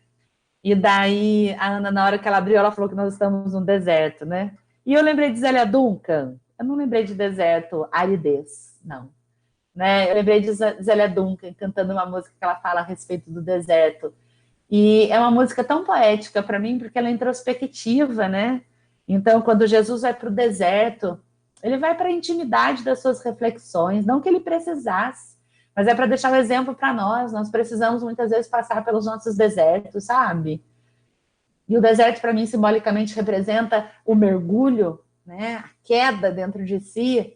E daí, a Ana, na hora que ela abriu, ela falou que nós estamos no deserto, né? E eu lembrei de Zélia Duncan. Eu não lembrei de deserto, aridez, não. Né? Eu lembrei de Zélia Duncan cantando uma música que ela fala a respeito do deserto. E é uma música tão poética para mim, porque ela é introspectiva, né? Então, quando Jesus vai para o deserto, ele vai para a intimidade das suas reflexões, não que ele precisasse, mas é para deixar um exemplo para nós. Nós precisamos muitas vezes passar pelos nossos desertos, sabe? E o deserto, para mim, simbolicamente representa o mergulho, né? A queda dentro de si,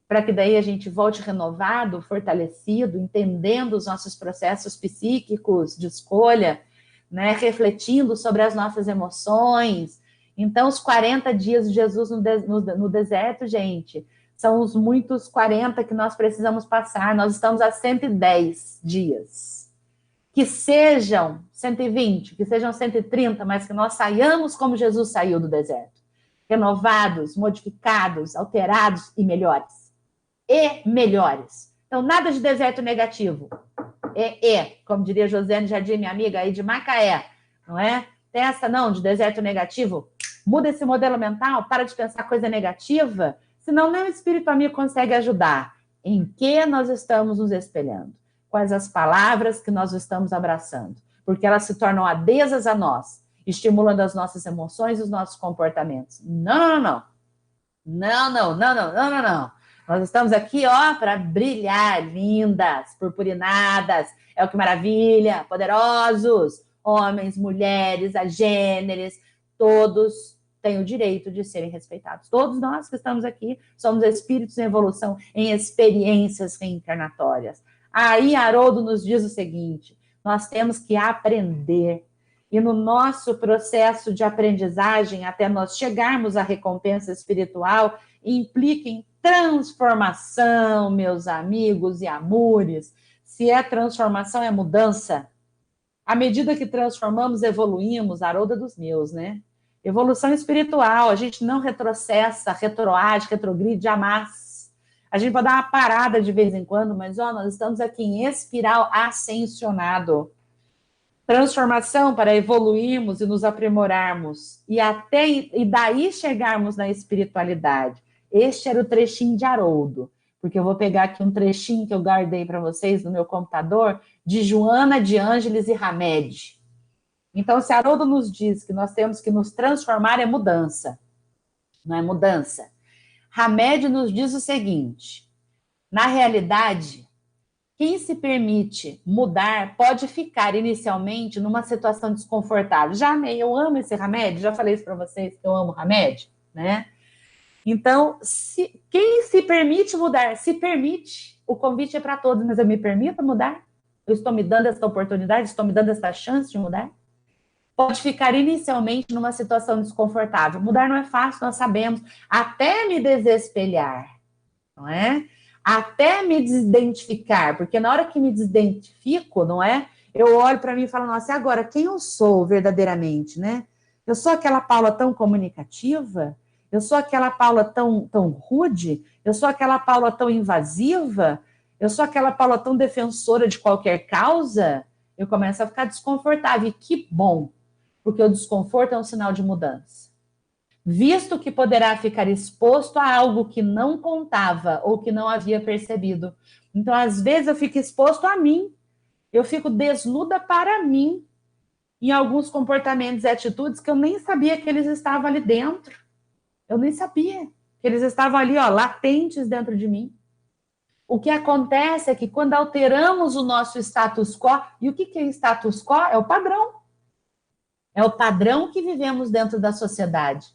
para que daí a gente volte renovado, fortalecido, entendendo os nossos processos psíquicos de escolha, né? Refletindo sobre as nossas emoções. Então, os 40 dias de Jesus no deserto, gente, são os muitos 40 que nós precisamos passar. Nós estamos a 110 dias. Que sejam 120, que sejam 130, mas que nós saiamos como Jesus saiu do deserto. Renovados, modificados, alterados e melhores. E melhores. Então, nada de deserto negativo. Como diria Josiane Jardim, minha amiga aí de Macaé, não é? Tem essa não, de deserto negativo. Muda esse modelo mental, para de pensar coisa negativa, senão nem o espírito amigo consegue ajudar. Em que nós estamos nos espelhando? Quais as palavras que nós estamos abraçando? Porque elas se tornam adesas a nós, estimulando as nossas emoções e os nossos comportamentos. Não. Nós estamos aqui, ó, para brilhar, lindas, purpurinadas, é o que maravilha, poderosos, homens, mulheres, agêneres, todos têm o direito de serem respeitados. Todos nós que estamos aqui somos espíritos em evolução, em experiências reencarnatórias. Aí Haroldo nos diz o seguinte: nós temos que aprender. E no nosso processo de aprendizagem, até nós chegarmos à recompensa espiritual, implica em transformação, meus amigos e amores. Se é transformação, é mudança. À medida que transformamos, evoluímos, Haroldo é dos meus, né? Evolução espiritual, a gente não retrocessa, retroage, retrogride, jamais. A gente pode dar uma parada de vez em quando, mas ó, nós estamos aqui em espiral ascensionado. Transformação para evoluirmos e nos aprimorarmos. E daí chegarmos na espiritualidade. Este era o trechinho de Haroldo. Porque eu vou pegar aqui um trechinho que eu guardei para vocês no meu computador, de Joana de Ângeles e Hamed. Então, se Haroldo nos diz que nós temos que nos transformar, é mudança. Não é mudança. Hamed nos diz o seguinte: na realidade, quem se permite mudar pode ficar inicialmente numa situação desconfortável. Já amei, eu amo esse Hamed, já falei isso para vocês que eu amo Hamed, né? Então, quem se permite mudar, se permite, o convite é para todos, mas eu me permito mudar? Eu estou me dando essa oportunidade, estou me dando essa chance de mudar? Pode ficar inicialmente numa situação desconfortável. Mudar não é fácil, nós sabemos. Até me desespelhar, não é? Até me desidentificar, porque na hora que me desidentifico, não é? Eu olho para mim e falo, nossa, e agora, quem eu sou verdadeiramente, né? Eu sou aquela Paula tão comunicativa? Eu sou aquela Paula tão rude? Eu sou aquela Paula tão invasiva? Eu sou aquela Paula tão defensora de qualquer causa? Eu começo a ficar desconfortável. E que bom, porque o desconforto é um sinal de mudança. Visto que poderá ficar exposto a algo que não contava ou que não havia percebido. Então, às vezes, eu fico exposto a mim. Eu fico desnuda para mim em alguns comportamentos e atitudes que eu nem sabia que eles estavam ali dentro. Eu nem sabia que eles estavam ali, ó, latentes dentro de mim. O que acontece é que quando alteramos o nosso status quo, e o que é status quo? É o padrão. É o padrão que vivemos dentro da sociedade.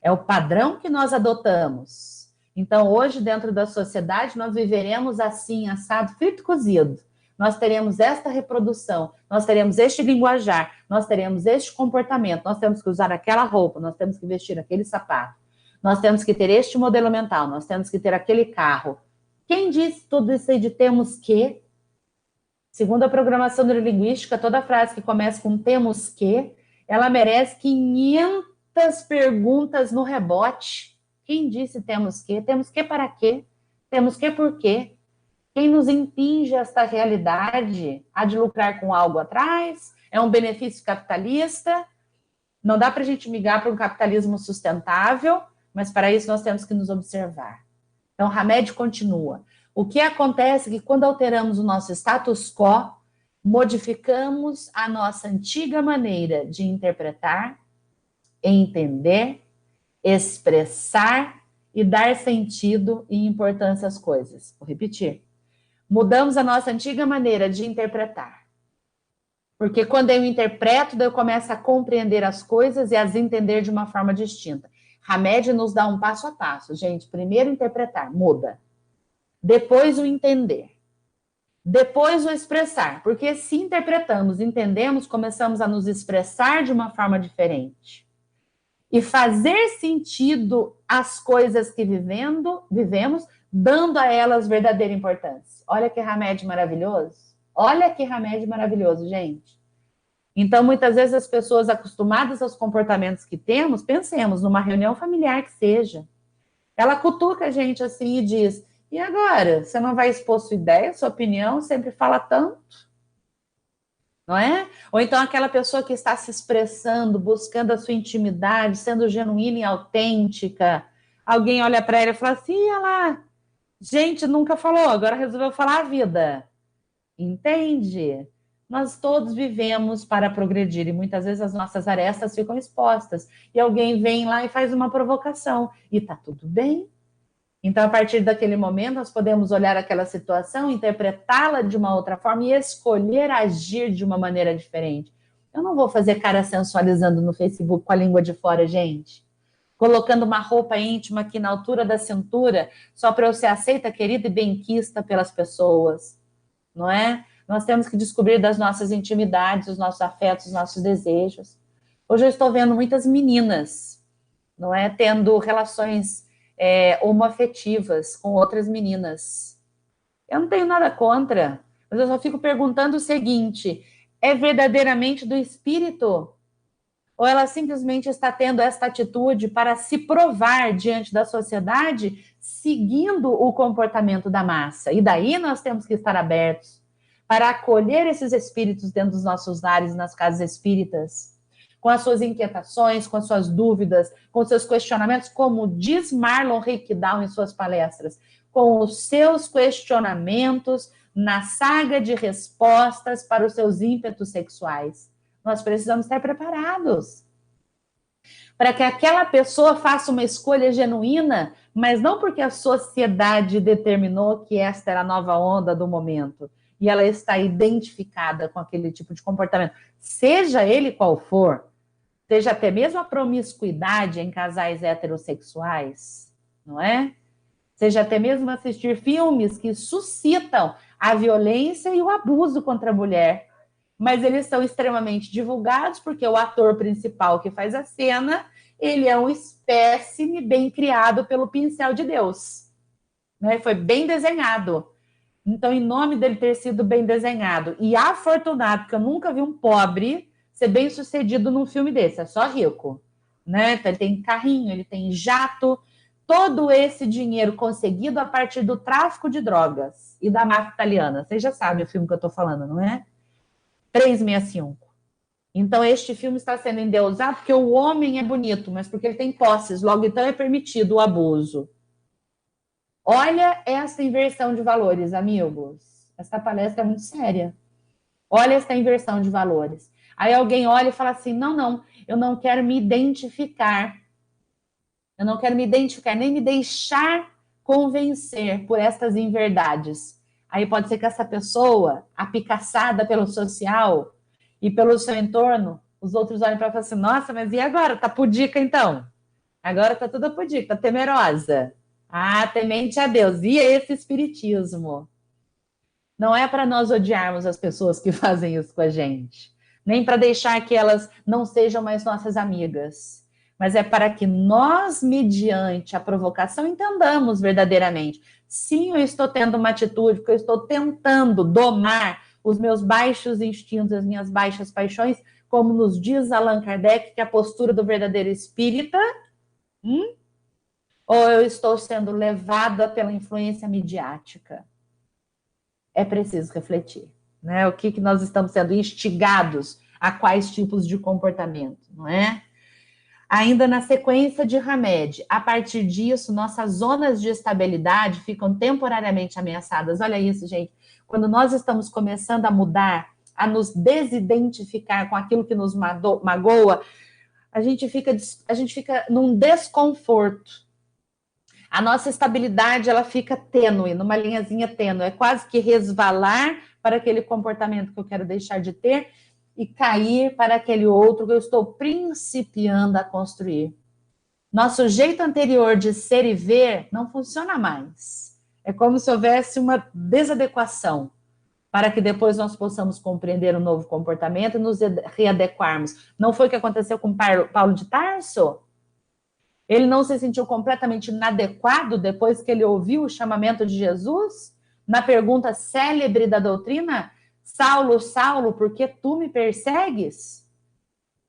É o padrão que nós adotamos. Então, hoje, dentro da sociedade, nós viveremos assim, assado, frito, cozido. Nós teremos esta reprodução, nós teremos este linguajar, nós teremos este comportamento, nós temos que usar aquela roupa, nós temos que vestir aquele sapato, nós temos que ter este modelo mental, nós temos que ter aquele carro. Quem disse tudo isso aí de temos que? Segundo a programação neurolinguística, toda frase que começa com temos que, ela merece 500 muitas perguntas no rebote. Quem disse temos que? Temos que para quê? Temos que por quê? Quem nos impinge esta realidade há de lucrar com algo atrás? É um benefício capitalista? Não dá para a gente migrar para um capitalismo sustentável, mas para isso nós temos que nos observar. Então, Hamed continua. O que acontece é que quando alteramos o nosso status quo, modificamos a nossa antiga maneira de interpretar, entender, expressar e dar sentido e importância às coisas. Vou repetir. Mudamos a nossa antiga maneira de interpretar. Porque quando eu interpreto, eu começo a compreender as coisas e as entender de uma forma distinta. Hamed nos dá um passo a passo. Gente, primeiro interpretar, muda. Depois o entender. Depois o expressar. Porque se interpretamos, entendemos, começamos a nos expressar de uma forma diferente. E fazer sentido às coisas que vivemos, dando a elas verdadeira importância. Olha que Hamed maravilhoso. Olha que Hamed maravilhoso, gente. Então, muitas vezes as pessoas acostumadas aos comportamentos que temos, pensemos numa reunião familiar que seja. Ela cutuca a gente assim e diz, e agora? Você não vai expor sua ideia, sua opinião, sempre fala tanto? Não é? Ou então aquela pessoa que está se expressando, buscando a sua intimidade, sendo genuína e autêntica. Alguém olha para ela e fala assim, olha lá, gente, nunca falou, agora resolveu falar a vida. Entende? Nós todos vivemos para progredir e muitas vezes as nossas arestas ficam expostas e alguém vem lá e faz uma provocação e tá tudo bem. Então, a partir daquele momento, nós podemos olhar aquela situação, interpretá-la de uma outra forma e escolher agir de uma maneira diferente. Eu não vou fazer cara sensualizando no Facebook com a língua de fora, gente. Colocando uma roupa íntima aqui na altura da cintura só para eu ser aceita, querida e benquista pelas pessoas. Não é? Nós temos que descobrir das nossas intimidades, os nossos afetos, os nossos desejos. Hoje eu estou vendo muitas meninas, não é? Tendo relações homoafetivas com outras meninas. Eu não tenho nada contra, mas eu só fico perguntando o seguinte, é verdadeiramente do espírito? Ou ela simplesmente está tendo esta atitude para se provar diante da sociedade, seguindo o comportamento da massa? E daí nós temos que estar abertos para acolher esses espíritos dentro dos nossos lares, nas casas espíritas, com as suas inquietações, com as suas dúvidas, com os seus questionamentos, como diz Marlon Rickdown em suas palestras, com os seus questionamentos na saga de respostas para os seus ímpetos sexuais. Nós precisamos estar preparados para que aquela pessoa faça uma escolha genuína, mas não porque a sociedade determinou que esta era a nova onda do momento, e ela está identificada com aquele tipo de comportamento, seja ele qual for, seja até mesmo a promiscuidade em casais heterossexuais, não é? Seja até mesmo assistir filmes que suscitam a violência e o abuso contra a mulher, mas eles são extremamente divulgados porque o ator principal que faz a cena, ele é um espécime bem criado pelo pincel de Deus, né? Foi bem desenhado. Então, em nome dele ter sido bem desenhado e afortunado, porque eu nunca vi um pobre ser bem sucedido num filme desse, é só rico, né? Então, ele tem carrinho, ele tem jato, todo esse dinheiro conseguido a partir do tráfico de drogas e da máfia italiana. Vocês já sabem o filme que eu estou falando, não é? 365. Então, este filme está sendo endeusado porque o homem é bonito, mas porque ele tem posses, logo então é permitido o abuso. Olha essa inversão de valores, amigos. Essa palestra é muito séria. Olha essa inversão de valores. Aí alguém olha e fala assim, não, eu não quero me identificar. Eu não quero me identificar, nem me deixar convencer por estas inverdades. Aí pode ser que essa pessoa, apicaçada pelo social e pelo seu entorno, os outros olhem para ela e falam assim, nossa, mas e agora? Tá pudica então? Agora tá toda pudica, tá temerosa. Ah, temente a Deus. E esse espiritismo? Não é para nós odiarmos as pessoas que fazem isso com a gente, nem para deixar que elas não sejam mais nossas amigas, mas é para que nós, mediante a provocação, entendamos verdadeiramente. Sim, eu estou tendo uma atitude, porque eu estou tentando domar os meus baixos instintos, as minhas baixas paixões, como nos diz Allan Kardec, que é a postura do verdadeiro espírita? Ou eu estou sendo levada pela influência midiática? É preciso refletir, né? O que nós estamos sendo instigados a quais tipos de comportamento, não é? Ainda na sequência de Hamed, a partir disso, nossas zonas de estabilidade ficam temporariamente ameaçadas. Olha isso, gente. Quando nós estamos começando a mudar, a nos desidentificar com aquilo que nos magoa, a gente fica num desconforto. A nossa estabilidade, ela fica tênue, numa linhazinha tênue. É quase que resvalar para aquele comportamento que eu quero deixar de ter e cair para aquele outro que eu estou principiando a construir. Nosso jeito anterior de ser e ver não funciona mais. É como se houvesse uma desadequação para que depois nós possamos compreender um novo comportamento e nos readequarmos. Não foi o que aconteceu com Paulo de Tarso? Ele não se sentiu completamente inadequado depois que ele ouviu o chamamento de Jesus? Na pergunta célebre da doutrina, Saulo, Saulo, por que tu me persegues?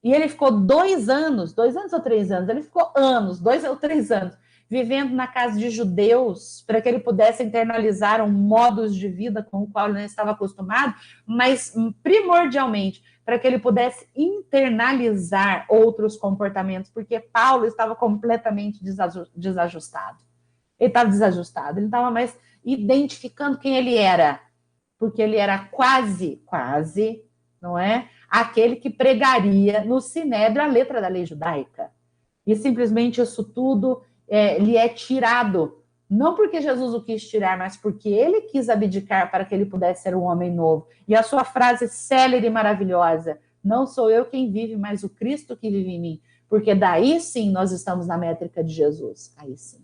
E ele ficou 2 anos ou 3 anos? Ele ficou anos, 2 ou 3 anos, vivendo na casa de judeus, para que ele pudesse internalizar um modus de vida com o qual ele não estava acostumado, mas primordialmente para que ele pudesse internalizar outros comportamentos, porque Paulo estava completamente desajustado. Ele estava desajustado, ele não estava mais identificando quem ele era, porque ele era quase, não é? Aquele que pregaria no Sinédrio a letra da lei judaica. E simplesmente isso tudo lhe é tirado, não porque Jesus o quis tirar, mas porque ele quis abdicar para que ele pudesse ser um homem novo. E a sua frase célere e maravilhosa, não sou eu quem vive, mas o Cristo que vive em mim. Porque daí sim nós estamos na métrica de Jesus. Aí sim.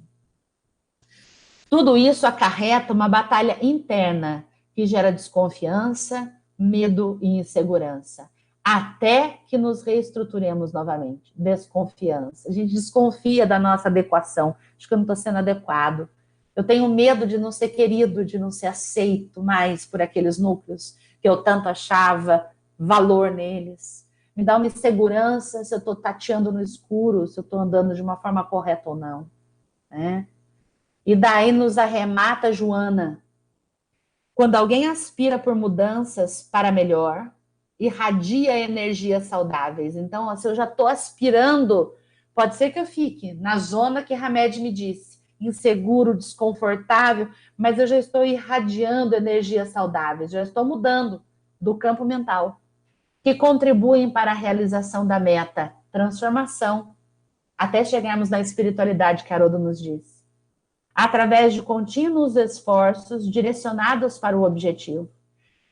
Tudo isso acarreta uma batalha interna que gera desconfiança, medo e insegurança. Até que nos reestruturemos novamente. Desconfiança. A gente desconfia da nossa adequação. Acho que eu não estou sendo adequado. Eu tenho medo de não ser querido, de não ser aceito mais por aqueles núcleos que eu tanto achava valor neles. Me dá uma insegurança se eu estou tateando no escuro, se eu estou andando de uma forma correta ou não. Né? E daí nos arremata Joana. Quando alguém aspira por mudanças para melhor, irradia energias saudáveis. Então, se eu já estou aspirando, pode ser que eu fique na zona que Hamed me disse, inseguro, desconfortável, mas eu já estou irradiando energias saudáveis, já estou mudando do campo mental, que contribuem para a realização da meta, transformação, até chegarmos na espiritualidade que Haroldo nos diz. Através de contínuos esforços direcionados para o objetivo.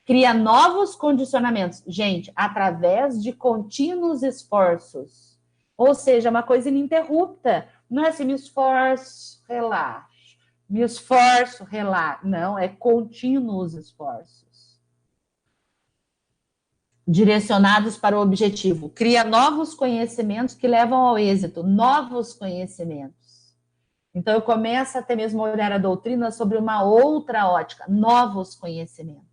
Cria novos condicionamentos. Gente, através de contínuos esforços. Ou seja, uma coisa ininterrupta. Não é assim, me esforço, relaxo. Me esforço, relaxo. Não, é contínuos esforços. Direcionados para o objetivo. Cria novos conhecimentos que levam ao êxito. Novos conhecimentos. Então, eu começo até mesmo a olhar a doutrina sobre uma outra ótica. Novos conhecimentos.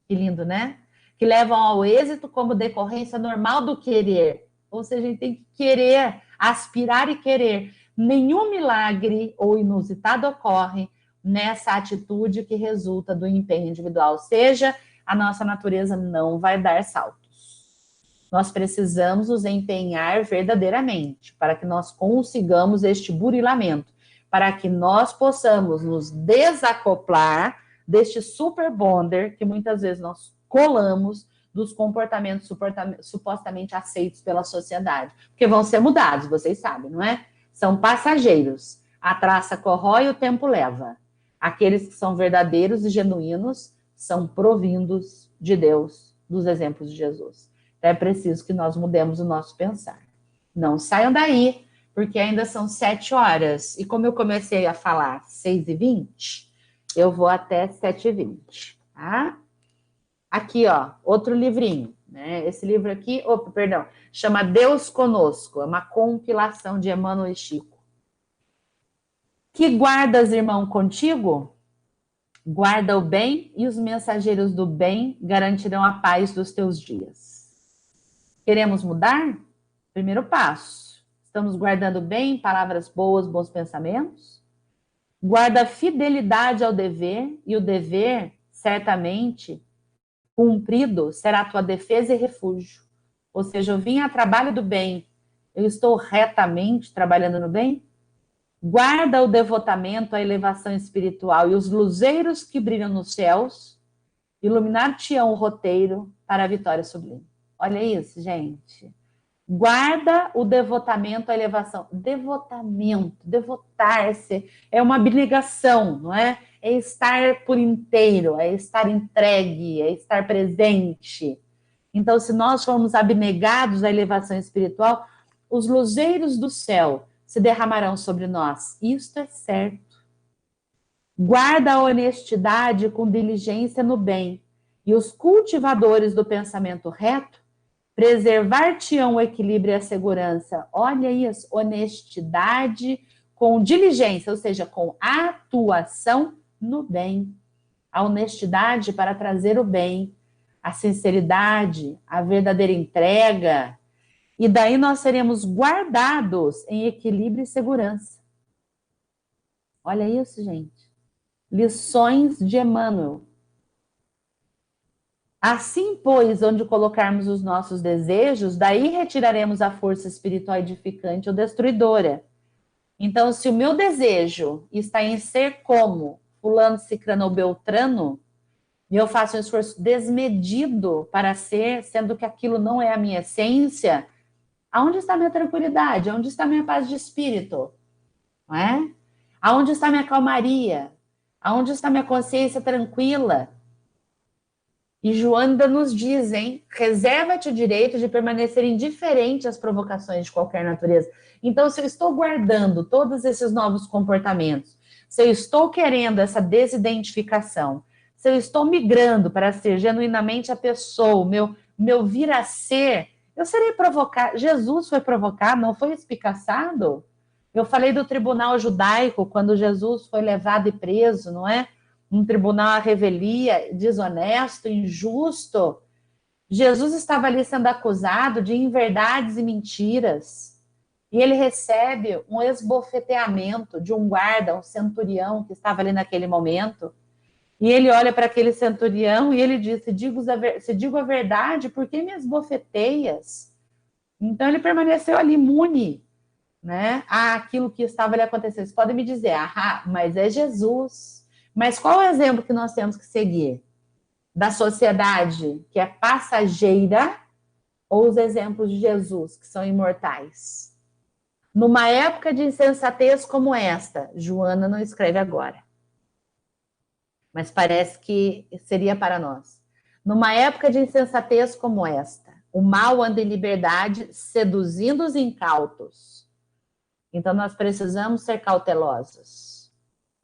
Que lindo, né? Que levam ao êxito como decorrência normal do querer. Ou seja, a gente tem que querer, aspirar e querer. Nenhum milagre ou inusitado ocorre nessa atitude que resulta do empenho individual. Ou seja, a nossa natureza não vai dar saltos. Nós precisamos nos empenhar verdadeiramente para que nós consigamos este burilamento, para que nós possamos nos desacoplar deste super bonder que muitas vezes nós colamos dos comportamentos supostamente aceitos pela sociedade. Porque vão ser mudados, vocês sabem, não é? São passageiros. A traça corrói e o tempo leva. Aqueles que são verdadeiros e genuínos são provindos de Deus, dos exemplos de Jesus. Então é preciso que nós mudemos o nosso pensar. Não saiam daí, porque ainda são 7 horas. E como eu comecei a falar 6h20, eu vou até 7h20, tá? Aqui, ó, outro livrinho, né? Esse livro aqui, chama Deus Conosco, é uma compilação de Emmanuel e Chico. Que guardas, irmão, contigo? Guarda o bem e os mensageiros do bem garantirão a paz dos teus dias. Queremos mudar? Primeiro passo. Estamos guardando bem palavras boas, bons pensamentos? Guarda fidelidade ao dever, e o dever, certamente, cumprido, será a tua defesa e refúgio. Ou seja, eu vim a trabalho do bem. Eu estou retamente trabalhando no bem? Guarda o devotamento à elevação espiritual e os luzeiros que brilham nos céus iluminar-te-ão o roteiro para a vitória sublime. Olha isso, gente. Guarda o devotamento à elevação. Devotamento, devotar-se é uma abnegação, não é? É estar por inteiro, é estar entregue, é estar presente. Então, se nós formos abnegados à elevação espiritual, os luzeiros do céu se derramarão sobre nós. Isto é certo. Guarda a honestidade com diligência no bem, e os cultivadores do pensamento reto preservar-te-ão o equilíbrio e a segurança. Olha isso, honestidade com diligência, ou seja, com atuação no bem. A honestidade para trazer o bem, a sinceridade, a verdadeira entrega. E daí nós seremos guardados em equilíbrio e segurança. Olha isso, gente. Lições de Emmanuel. Assim, pois, onde colocarmos os nossos desejos, daí retiraremos a força espiritual edificante ou destruidora. Então, se o meu desejo está em ser como fulano, cicrano ou beltrano, e eu faço um esforço desmedido para ser, sendo que aquilo não é a minha essência, aonde está minha tranquilidade? Aonde está minha paz de espírito? Não é? Aonde está minha calmaria? Aonde está minha consciência tranquila? E Joana nos diz, hein? Reserva-te o direito de permanecer indiferente às provocações de qualquer natureza. Então, se eu estou guardando todos esses novos comportamentos, se eu estou querendo essa desidentificação, se eu estou migrando para ser genuinamente a pessoa, meu vir a ser, eu serei provocado. Jesus foi provocado, não foi espicaçado? Eu falei do tribunal judaico, quando Jesus foi levado e preso, não é? Um tribunal à revelia, desonesto, injusto. Jesus estava ali sendo acusado de inverdades e mentiras. E ele recebe um esbofeteamento de um guarda, um centurião que estava ali naquele momento. E ele olha para aquele centurião e ele diz, se digo a verdade, por que me esbofeteias? Então ele permaneceu ali imune, né, àquilo que estava ali acontecendo. Vocês podem me dizer, mas é Jesus. Mas qual é o exemplo que nós temos que seguir? Da sociedade que é passageira ou os exemplos de Jesus, que são imortais? Numa época de insensatez como esta, Joana não escreve agora, mas parece que seria para nós. Numa época de insensatez como esta, o mal anda em liberdade, seduzindo os incautos. Então nós precisamos ser cautelosos.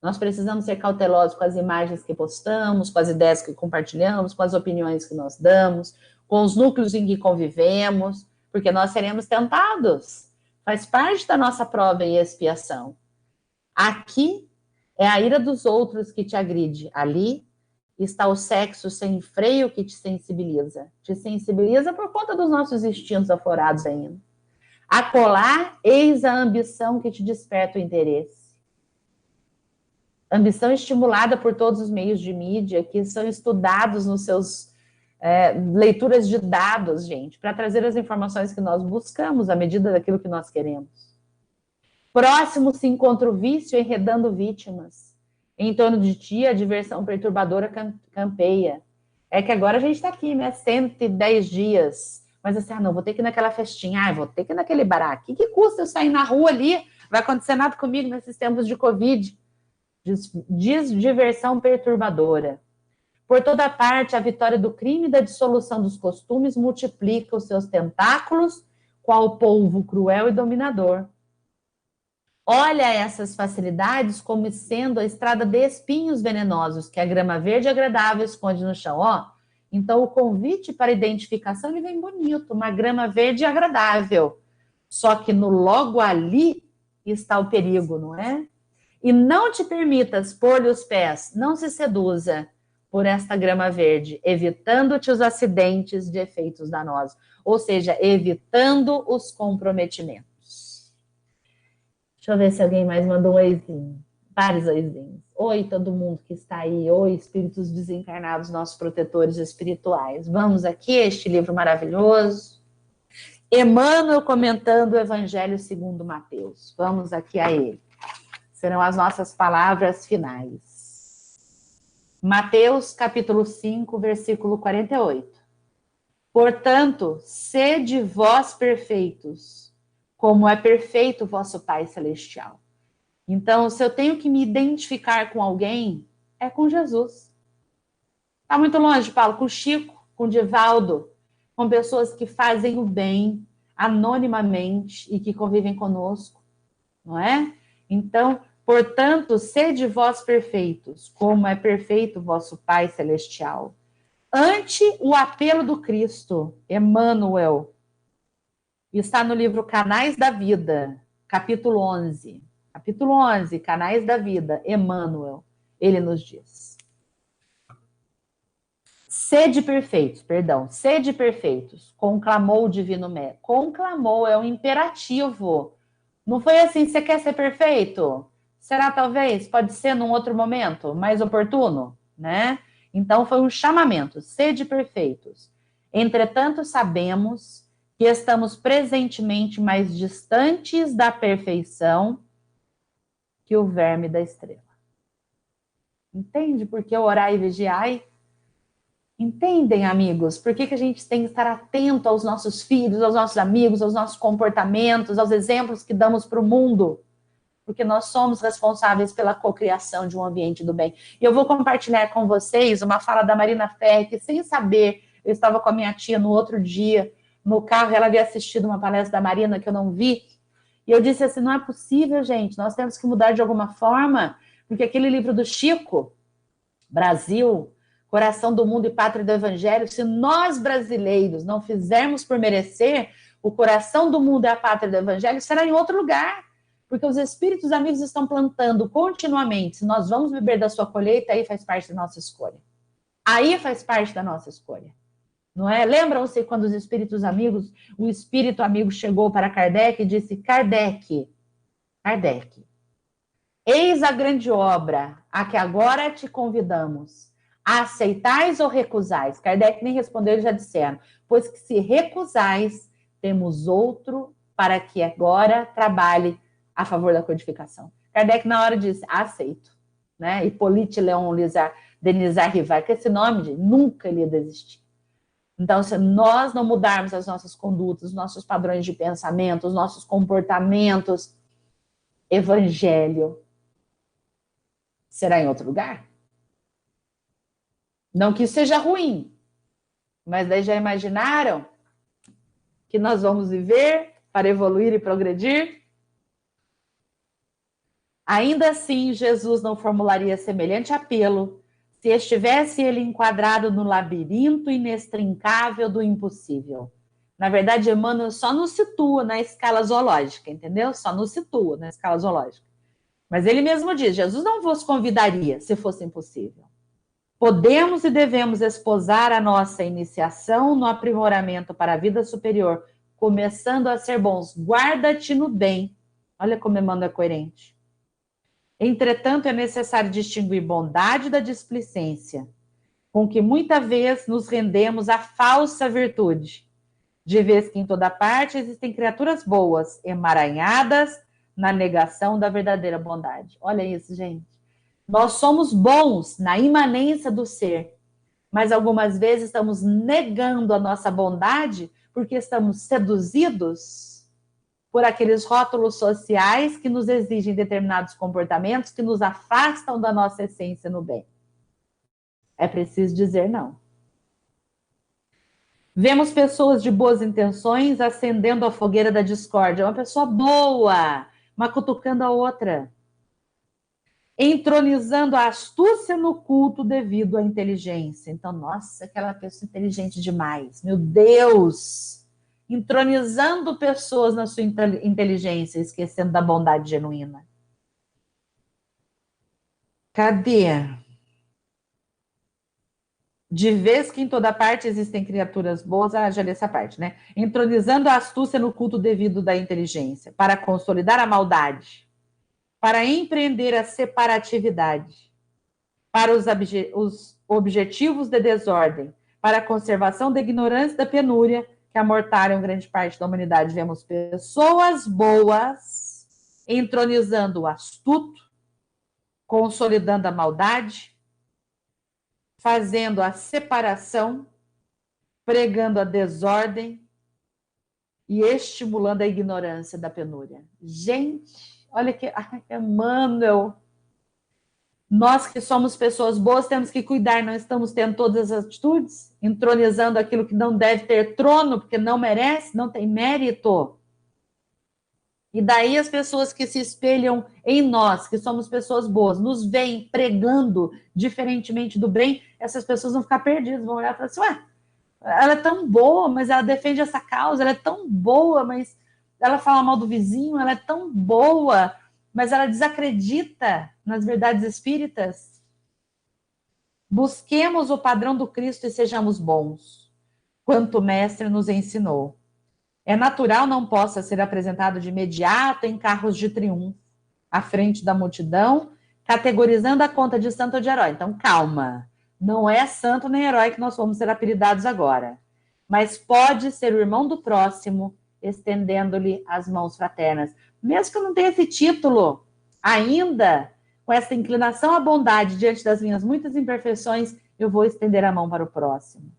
Nós precisamos ser cautelosos com as imagens que postamos, com as ideias que compartilhamos, com as opiniões que nós damos, com os núcleos em que convivemos, porque nós seremos tentados. Faz parte da nossa prova e expiação. Aqui é a ira dos outros que te agride. Ali está o sexo sem freio que te sensibiliza. Te sensibiliza por conta dos nossos instintos aflorados ainda. Acolá, eis a ambição que te desperta o interesse. Ambição estimulada por todos os meios de mídia que são estudados nos seus leituras de dados, gente, para trazer as informações que nós buscamos à medida daquilo que nós queremos. Próximo se encontra o vício enredando vítimas. Em torno de ti, a diversão perturbadora campeia. É que agora a gente está aqui, né? 110 dias. Mas assim, não, vou ter que ir naquela festinha, vou ter que ir naquele bar. O que custa eu sair na rua ali? Vai acontecer nada comigo nesses tempos de Covid. Diz diversão perturbadora. Por toda parte, a vitória do crime e da dissolução dos costumes multiplica os seus tentáculos, qual polvo cruel e dominador. Olha essas facilidades como sendo a estrada de espinhos venenosos que a grama verde agradável esconde no chão. Então, o convite para identificação ele vem bonito, uma grama verde agradável. Só que no logo ali está o perigo, não é? E não te permitas pôr-lhe os pés, não se seduza. por esta grama verde, evitando-te os acidentes de efeitos danosos, ou seja, evitando os comprometimentos. Deixa eu ver se alguém mais mandou um oizinho. Vários oizinhos. Oi, todo mundo que está aí. Oi, espíritos desencarnados, nossos protetores espirituais. Vamos aqui a este livro maravilhoso. Emmanuel comentando o Evangelho segundo Mateus. Vamos aqui a ele. Serão as nossas palavras finais. Mateus, capítulo 5, versículo 48. Portanto, sede vós perfeitos, como é perfeito o vosso Pai Celestial. Então, se eu tenho que me identificar com alguém, é com Jesus. Está muito longe, Paulo, com o Chico, com o Divaldo, com pessoas que fazem o bem anonimamente e que convivem conosco, não é? Então, portanto, sede vós perfeitos, como é perfeito o vosso Pai Celestial. Ante o apelo do Cristo, Emmanuel, está no livro Canais da Vida, capítulo 11. Capítulo 11, Canais da Vida, Emmanuel, ele nos diz. Sede perfeitos, conclamou o Divino Mestre. Conclamou é um imperativo. Não foi assim, você quer ser perfeito? Será talvez? Pode ser num outro momento, mais oportuno, né? Então foi um chamamento, sede perfeitos. Entretanto, sabemos que estamos presentemente mais distantes da perfeição que o verme da estrela. Entende por que orar e vigiai? Entendem, amigos, por que a gente tem que estar atento aos nossos filhos, aos nossos amigos, aos nossos comportamentos, aos exemplos que damos para o mundo? Porque nós somos responsáveis pela cocriação de um ambiente do bem. E eu vou compartilhar com vocês uma fala da Marina Ferre, que sem saber, eu estava com a minha tia no outro dia, no carro, ela havia assistido uma palestra da Marina que eu não vi, e eu disse assim, não é possível, gente, nós temos que mudar de alguma forma, porque aquele livro do Chico, Brasil, Coração do Mundo e Pátria do Evangelho, se nós brasileiros não fizermos por merecer, o coração do mundo e a pátria do Evangelho será em outro lugar, porque os espíritos amigos estão plantando continuamente. Se nós vamos beber da sua colheita, aí faz parte da nossa escolha. Aí faz parte da nossa escolha. Não é? Lembram-se quando os espíritos amigos, o espírito amigo chegou para Kardec e disse, Kardec, eis a grande obra a que agora te convidamos. Aceitais ou recusais? Kardec nem respondeu, eles já disseram. Pois que se recusais, temos outro para que agora trabalhe a favor da codificação. Kardec na hora disse, aceito. Né? Hippolyte Léon Denisard Rivard, que esse nome, nunca ele ia desistir. Então, se nós não mudarmos as nossas condutas, os nossos padrões de pensamento, os nossos comportamentos, evangelho será em outro lugar? Não que isso seja ruim, mas daí já imaginaram que nós vamos viver para evoluir e progredir? Ainda assim, Jesus não formularia semelhante apelo se estivesse ele enquadrado no labirinto inextrincável do impossível. Na verdade, Emmanuel só nos situa na escala zoológica, entendeu? Só nos situa na escala zoológica. Mas ele mesmo diz, Jesus não vos convidaria se fosse impossível. Podemos e devemos esposar a nossa iniciação no aprimoramento para a vida superior, começando a ser bons. Guarda-te no bem. Olha como Emmanuel é coerente. Entretanto, é necessário distinguir bondade da displicência, com que muita vez nos rendemos à falsa virtude, de vez que em toda parte existem criaturas boas, emaranhadas na negação da verdadeira bondade. Olha isso, gente. Nós somos bons na imanência do ser, mas algumas vezes estamos negando a nossa bondade porque estamos seduzidos por aqueles rótulos sociais que nos exigem determinados comportamentos que nos afastam da nossa essência no bem. É preciso dizer não. Vemos pessoas de boas intenções acendendo a fogueira da discórdia. Uma pessoa boa, mas cutucando a outra. Entronizando a astúcia no culto devido à inteligência. Então, nossa, aquela pessoa inteligente demais. Meu Deus! Entronizando pessoas na sua inteligência, esquecendo da bondade genuína. Cadê? De vez que em toda parte existem criaturas boas, já li essa parte, né? Entronizando a astúcia no culto devido da inteligência, para consolidar a maldade, para empreender a separatividade, para os objetivos de desordem, para a conservação da ignorância e da penúria, que amortalham grande parte da humanidade. Vemos pessoas boas entronizando o astuto, consolidando a maldade, fazendo a separação, pregando a desordem e estimulando a ignorância da penúria. Gente, olha que... Ai, Emmanuel, nós que somos pessoas boas temos que cuidar, não estamos tendo todas as atitudes, entronizando aquilo que não deve ter trono, porque não merece, não tem mérito. E daí as pessoas que se espelham em nós, que somos pessoas boas, nos veem pregando diferentemente do bem, essas pessoas vão ficar perdidas, vão olhar e falar assim, ué, ela é tão boa, mas ela defende essa causa, ela é tão boa, mas ela fala mal do vizinho, ela é tão boa, mas ela desacredita nas verdades espíritas. Busquemos o padrão do Cristo e sejamos bons, quanto o Mestre nos ensinou. É natural não possa ser apresentado de imediato em carros de triunfo, à frente da multidão, categorizando a conta de santo ou de herói. Então, calma, não é santo nem herói que nós vamos ser apelidados agora, mas pode ser o irmão do próximo, estendendo-lhe as mãos fraternas. Mesmo que eu não tenha esse título, ainda com essa inclinação à bondade diante das minhas muitas imperfeições, eu vou estender a mão para o próximo.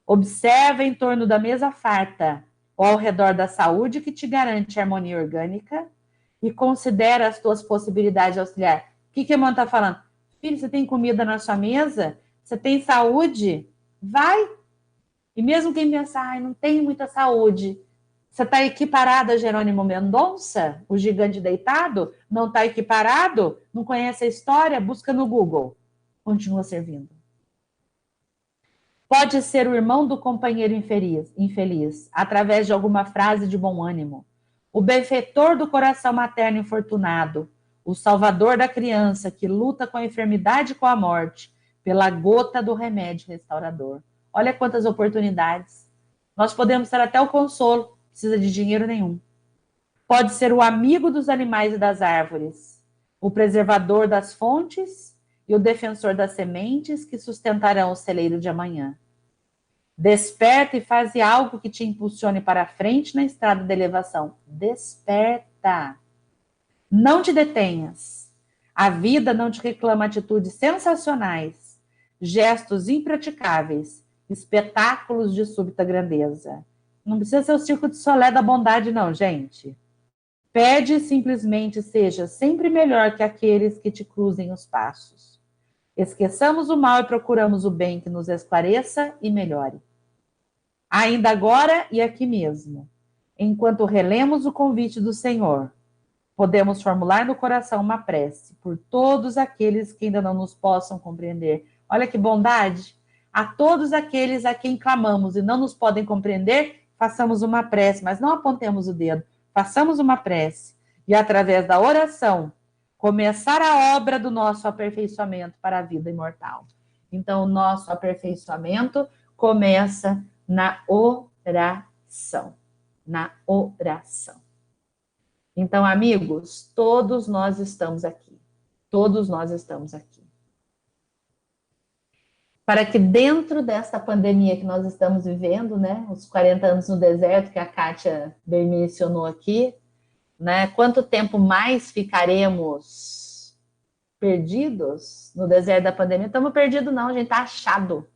Observa em torno da mesa farta, ou ao redor da saúde que te garante a harmonia orgânica, e considera as tuas possibilidades de auxiliar. O que Emmanuel está falando? Filho, você tem comida na sua mesa? Você tem saúde? Vai! E mesmo quem pensar, ai, não tenho muita saúde, você está equiparado a Jerônimo Mendonça, o gigante deitado? Não está equiparado? Não conhece a história? Busca no Google. Continua servindo. Pode ser o irmão do companheiro infeliz, através de alguma frase de bom ânimo, o benfeitor do coração materno infortunado, o salvador da criança que luta com a enfermidade e com a morte, pela gota do remédio restaurador. Olha quantas oportunidades. Nós podemos ser até o consolo, não precisa de dinheiro nenhum. Pode ser o amigo dos animais e das árvores, o preservador das fontes e o defensor das sementes que sustentarão o celeiro de amanhã. Desperta e faz algo que te impulsione para a frente na estrada da elevação. Desperta. Não te detenhas. A vida não te reclama atitudes sensacionais, gestos impraticáveis, espetáculos de súbita grandeza. Não precisa ser o circo de Solé da bondade, não, gente. Pede simplesmente seja sempre melhor que aqueles que te cruzem os passos. Esqueçamos o mal e procuramos o bem que nos esclareça e melhore. Ainda agora e aqui mesmo, enquanto relemos o convite do Senhor, podemos formular no coração uma prece por todos aqueles que ainda não nos possam compreender. Olha que bondade! A todos aqueles a quem clamamos e não nos podem compreender, façamos uma prece, mas não apontemos o dedo, façamos uma prece e através da oração, começar a obra do nosso aperfeiçoamento para a vida imortal. Então, o nosso aperfeiçoamento começa na oração. Na oração. Então, amigos, todos nós estamos aqui. Todos nós estamos aqui. Para que dentro desta pandemia que nós estamos vivendo, né, os 40 anos no deserto, que a Kátia bem mencionou aqui, né? Quanto tempo mais ficaremos perdidos no deserto da pandemia? Estamos perdidos não, a gente está achado.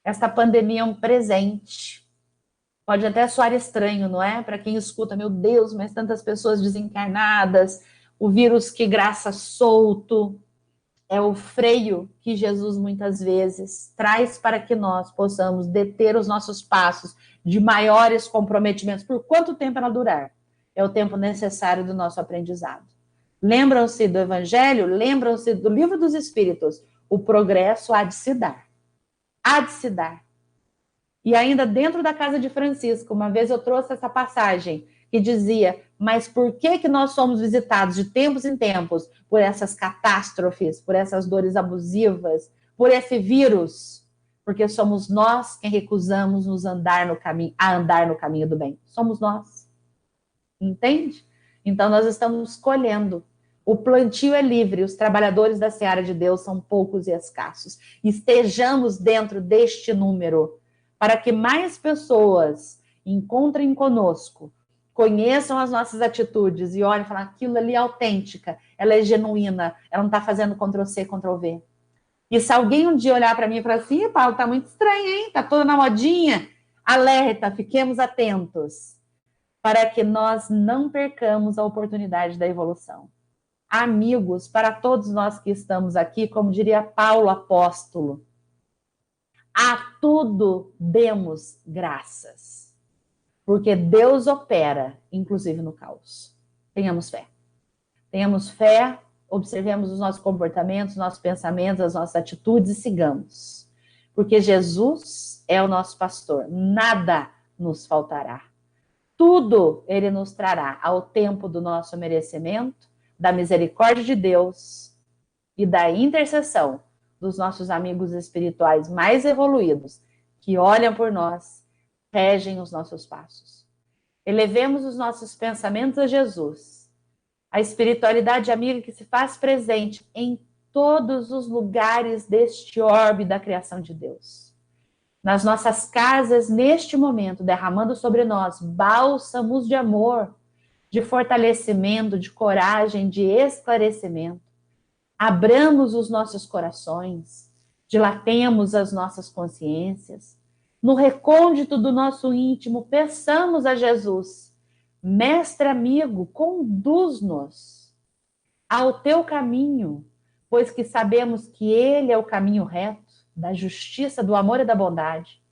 Esta pandemia é um presente. Pode até soar estranho, não é? Para quem escuta, meu Deus, mas tantas pessoas desencarnadas, o vírus que graça solto, é o freio que Jesus muitas vezes traz para que nós possamos deter os nossos passos de maiores comprometimentos. Por quanto tempo ela durar? É o tempo necessário do nosso aprendizado. Lembram-se do Evangelho? Lembram-se do Livro dos Espíritos? O progresso há de se dar. Há de se dar. E ainda dentro da casa de Francisco, uma vez eu trouxe essa passagem que dizia, mas por que nós somos visitados de tempos em tempos por essas catástrofes, por essas dores abusivas, por esse vírus? porque somos nós quem recusamos a andar no caminho do bem. Somos nós. Entende? Então nós estamos escolhendo. O plantio é livre, os trabalhadores da seara de Deus são poucos e escassos. Estejamos dentro deste número, para que mais pessoas encontrem conosco, conheçam as nossas atitudes e olhem e falem, aquilo ali é autêntica, ela é genuína, ela não está fazendo Ctrl+C, Ctrl+V. E se alguém um dia olhar para mim e falar assim, Paulo, tá muito estranho, hein? Tá toda na modinha. Alerta, fiquemos atentos, para que nós não percamos a oportunidade da evolução. Amigos, para todos nós que estamos aqui, como diria Paulo apóstolo, a tudo demos graças, porque Deus opera, inclusive no caos. Tenhamos fé. Tenhamos fé, observemos os nossos comportamentos, os nossos pensamentos, as nossas atitudes e sigamos. Porque Jesus é o nosso pastor, nada nos faltará. Tudo Ele nos trará ao tempo do nosso merecimento, da misericórdia de Deus e da intercessão dos nossos amigos espirituais mais evoluídos, que olham por nós, regem os nossos passos. Elevemos os nossos pensamentos a Jesus, a espiritualidade amiga que se faz presente em todos os lugares deste orbe da criação de Deus. Nas nossas casas, neste momento, derramando sobre nós bálsamos de amor, de fortalecimento, de coragem, de esclarecimento. Abramos os nossos corações, dilatemos as nossas consciências. No recôndito do nosso íntimo, peçamos a Jesus, mestre amigo, conduz-nos ao teu caminho, pois que sabemos que ele é o caminho reto, da justiça, do amor e da bondade.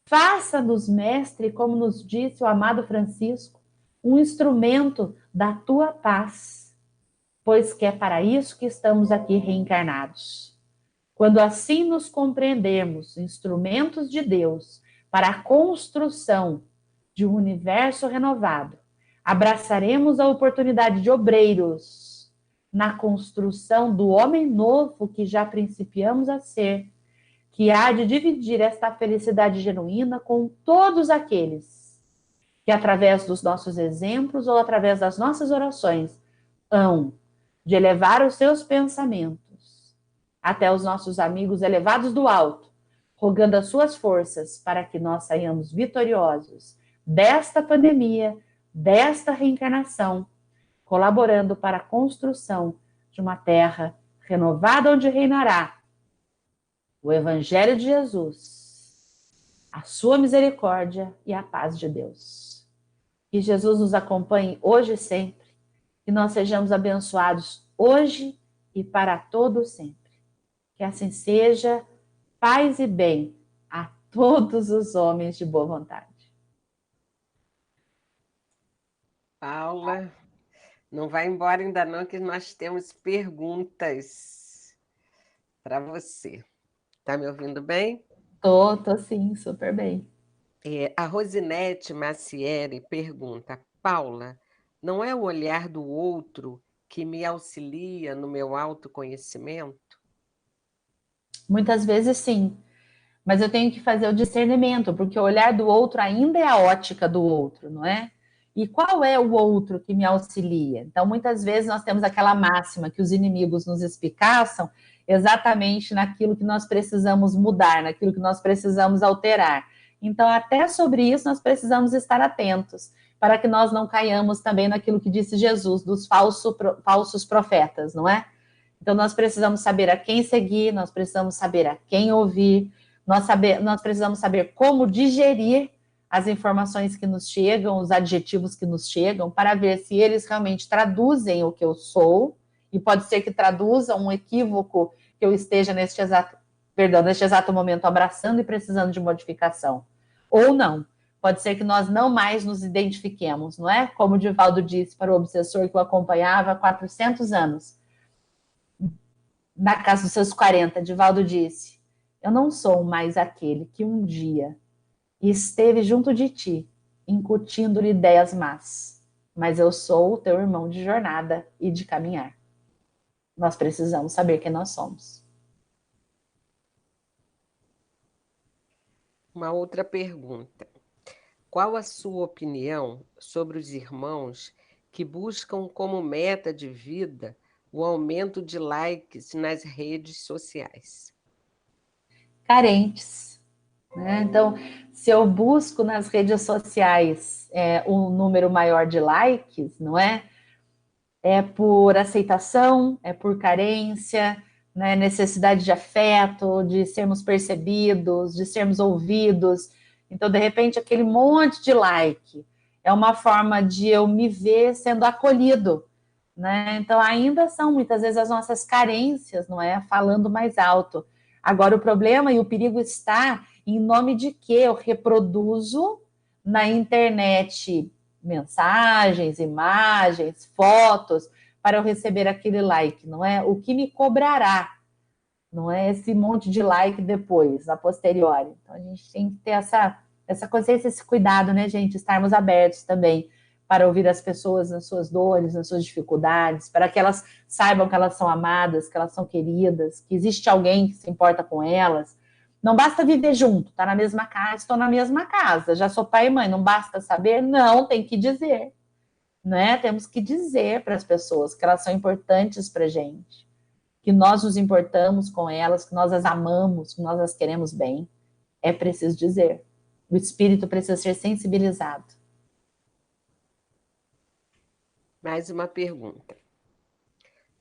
Faça-nos, mestre, como nos disse o amado Francisco, um instrumento da tua paz, pois que é para isso que estamos aqui reencarnados. Quando assim nos compreendermos, instrumentos de Deus para a construção de um universo renovado, abraçaremos a oportunidade de obreiros na construção do homem novo que já principiamos a ser, que há de dividir esta felicidade genuína com todos aqueles que através dos nossos exemplos ou através das nossas orações hão de elevar os seus pensamentos até os nossos amigos elevados do alto, rogando as suas forças para que nós saiamos vitoriosos desta pandemia, desta reencarnação, colaborando para a construção de uma terra renovada onde reinará o Evangelho de Jesus, a sua misericórdia e a paz de Deus. Que Jesus nos acompanhe hoje e sempre, que nós sejamos abençoados hoje e para todo sempre. Que assim seja, paz e bem a todos os homens de boa vontade. Paula, não vai embora ainda não, que nós temos perguntas para você. Está me ouvindo bem? Tô sim, super bem. A Rosinete Macieri pergunta, Paula, não é o olhar do outro que me auxilia no meu autoconhecimento? Muitas vezes sim, mas eu tenho que fazer o discernimento, porque o olhar do outro ainda é a ótica do outro, não é? E qual é o outro que me auxilia? Então, muitas vezes nós temos aquela máxima que os inimigos nos espicaçam exatamente naquilo que nós precisamos mudar, naquilo que nós precisamos alterar. Então, até sobre isso, nós precisamos estar atentos, para que nós não caiamos também naquilo que disse Jesus, dos falsos profetas, não é? Então, nós precisamos saber a quem seguir, nós precisamos saber a quem ouvir, nós precisamos saber como digerir as informações que nos chegam, os adjetivos que nos chegam, para ver se eles realmente traduzem o que eu sou, e pode ser que traduzam um equívoco que eu esteja neste exato momento abraçando e precisando de modificação. Ou não. Pode ser que nós não mais nos identifiquemos, não é? Como o Divaldo disse para o obsessor que o acompanhava há 400 anos. Na casa dos seus 40, Divaldo disse, eu não sou mais aquele que um dia esteve junto de ti, incutindo-lhe ideias más, mas eu sou o teu irmão de jornada e de caminhar. Nós precisamos saber quem nós somos. Uma outra pergunta. Qual a sua opinião sobre os irmãos que buscam como meta de vida o aumento de likes nas redes sociais? Carentes, né? Então, se eu busco nas redes sociais um número maior de likes, não é? É por aceitação, é por carência, né? Necessidade de afeto, de sermos percebidos, de sermos ouvidos. Então, de repente, aquele monte de like é uma forma de eu me ver sendo acolhido, né? Então, ainda são muitas vezes as nossas carências, não é? Falando mais alto. Agora, o problema e o perigo está em nome de que eu reproduzo na internet mensagens, imagens, fotos, para eu receber aquele like, não é? O que me cobrará, não é esse monte de like depois, a posteriori. Então, a gente tem que ter essa consciência, esse cuidado, né, gente? Estarmos abertos também para ouvir as pessoas nas suas dores, nas suas dificuldades, para que elas saibam que elas são amadas, que elas são queridas, que existe alguém que se importa com elas. Não basta viver junto, tá na mesma casa, estou na mesma casa, já sou pai e mãe, não basta saber? Não, tem que dizer, né? Temos que dizer para as pessoas que elas são importantes para a gente, que nós nos importamos com elas, que nós as amamos, que nós as queremos bem. É preciso dizer. O espírito precisa ser sensibilizado. Mais uma pergunta.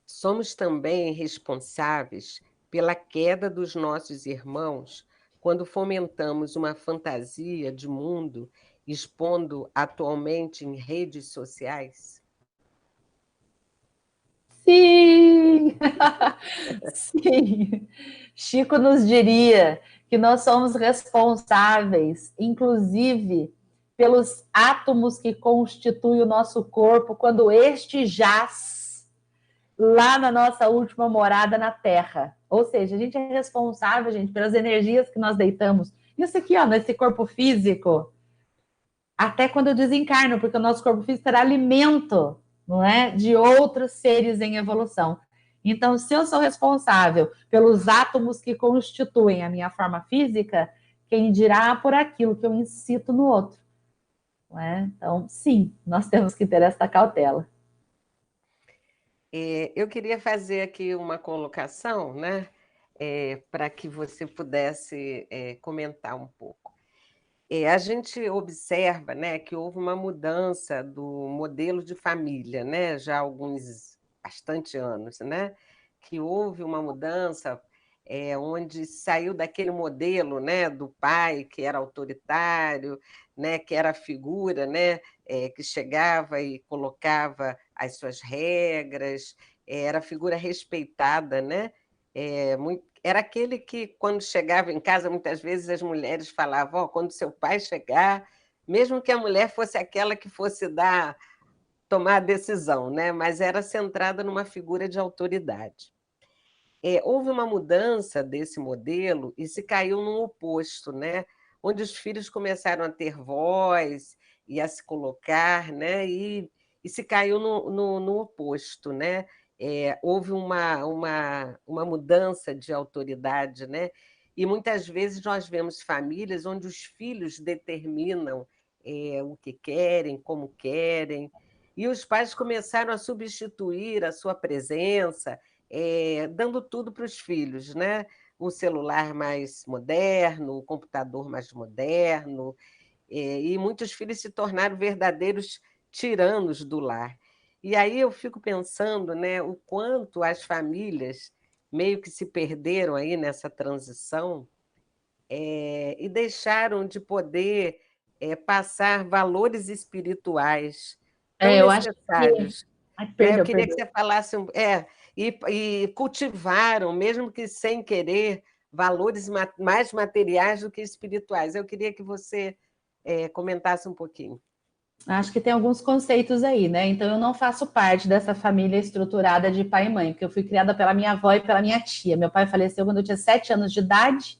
Somos também responsáveis pela queda dos nossos irmãos quando fomentamos uma fantasia de mundo expondo atualmente em redes sociais? Sim! Sim! Chico nos diria que nós somos responsáveis, inclusive, pelos átomos que constituem o nosso corpo quando este jaz lá na nossa última morada na Terra. Ou seja, a gente é responsável, gente, pelas energias que nós deitamos. Isso aqui, ó, nesse corpo físico, até quando eu desencarno, porque o nosso corpo físico será alimento, não é, de outros seres em evolução. Então, se eu sou responsável pelos átomos que constituem a minha forma física, quem dirá por aquilo que eu incito no outro, não é? Então, sim, nós temos que ter esta cautela. Eu queria fazer aqui uma colocação, né, para que você pudesse comentar um pouco. A gente observa, né, que houve uma mudança do modelo de família, né, já há bastante anos, né, que houve uma mudança onde saiu daquele modelo, né, do pai que era autoritário, né, que era a figura, né, que chegava e colocava as suas regras, era a figura respeitada, né, era aquele que, quando chegava em casa, muitas vezes as mulheres falavam: oh, quando seu pai chegar, mesmo que a mulher fosse aquela que fosse tomar a decisão, né? Mas era centrada numa figura de autoridade. Houve uma mudança desse modelo e se caiu num oposto, né? Onde os filhos começaram a ter voz e a se colocar, né? E se caiu no oposto, né? Houve uma mudança de autoridade, né? E muitas vezes nós vemos famílias onde os filhos determinam o que querem, como querem, e os pais começaram a substituir a sua presença, dando tudo para os filhos, né? O celular mais moderno, o computador mais moderno, e muitos filhos se tornaram verdadeiros tiranos do lar. E aí eu fico pensando, né, o quanto as famílias meio que se perderam aí nessa transição, e deixaram de poder passar valores espirituais tão Eu acho que... necessários, Ai, né? Eu perdão, queria que perdão. você falasse, e cultivaram, mesmo que sem querer, valores mais materiais do que espirituais. Eu queria que você comentasse um pouquinho. Acho que tem alguns conceitos aí, né? Então, eu não faço parte dessa família estruturada de pai e mãe, porque eu fui criada pela minha avó e pela minha tia. Meu pai faleceu quando eu tinha 7 anos de idade.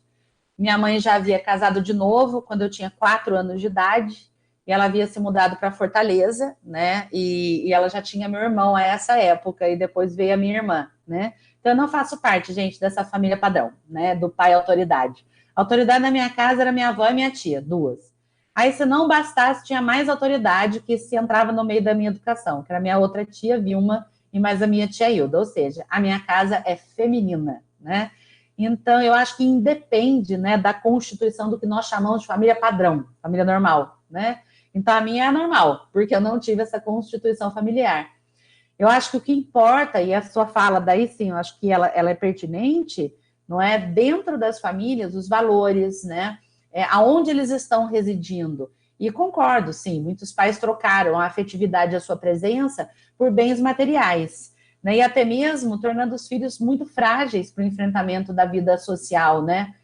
Minha mãe já havia casado de novo quando eu tinha 4 anos de idade. E ela havia se mudado para Fortaleza, né? E ela já tinha meu irmão a essa época. E depois veio a minha irmã, né? Então, eu não faço parte, gente, dessa família padrão, né? Do pai autoridade. A autoridade na minha casa era minha avó e minha tia, duas. Aí, se não bastasse, tinha mais autoridade que se entrava no meio da minha educação, que era minha outra tia, Vilma, e mais a minha tia Hilda. Ou seja, a minha casa é feminina, né? Então, eu acho que independe, né, da constituição do que nós chamamos de família padrão, família normal, né? Então, a minha é normal, porque eu não tive essa constituição familiar. Eu acho que o que importa, e a sua fala daí sim, eu acho que ela é pertinente, não é? Dentro das famílias, os valores, né? Aonde eles estão residindo. E concordo, sim, muitos pais trocaram a afetividade e a sua presença por bens materiais, né? E até mesmo tornando os filhos muito frágeis para o enfrentamento da vida social, né?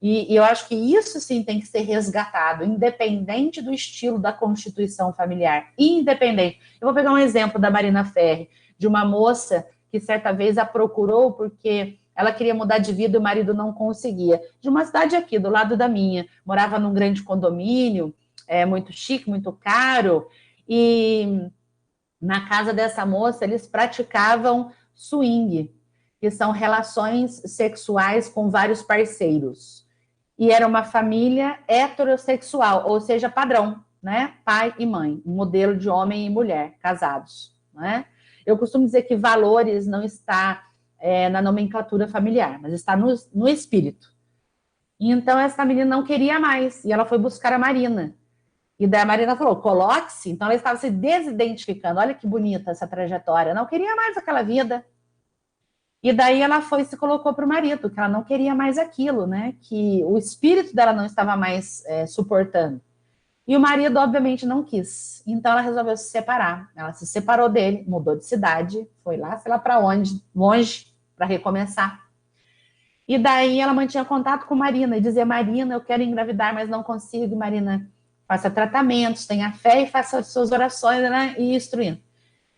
E eu acho que isso sim tem que ser resgatado, independente do estilo da constituição familiar, independente. Eu vou pegar um exemplo da Marina Ferri, de uma moça que certa vez a procurou porque ela queria mudar de vida e o marido não conseguia. De uma cidade aqui, do lado da minha, morava num grande condomínio, muito chique, muito caro, e na casa dessa moça eles praticavam swing, que são relações sexuais com vários parceiros. E era uma família heterossexual, ou seja, padrão, né? Pai e mãe, um modelo de homem e mulher casados, né? Eu costumo dizer que valores não está na nomenclatura familiar, mas está no espírito. Então, essa menina não queria mais, e ela foi buscar a Marina. E daí a Marina falou, coloque-se. Então, ela estava se desidentificando. Olha que bonita essa trajetória. Não queria mais aquela vida. E daí ela foi e se colocou para o marido, que ela não queria mais aquilo, né? Que o espírito dela não estava mais suportando. E o marido, obviamente, não quis. Então ela resolveu se separar. Ela se separou dele, mudou de cidade, foi lá, sei lá para onde, longe, para recomeçar. E daí ela mantinha contato com Marina e dizia, Marina, eu quero engravidar, mas não consigo. Marina, faça tratamentos, tenha fé e faça as suas orações, né? E instruindo.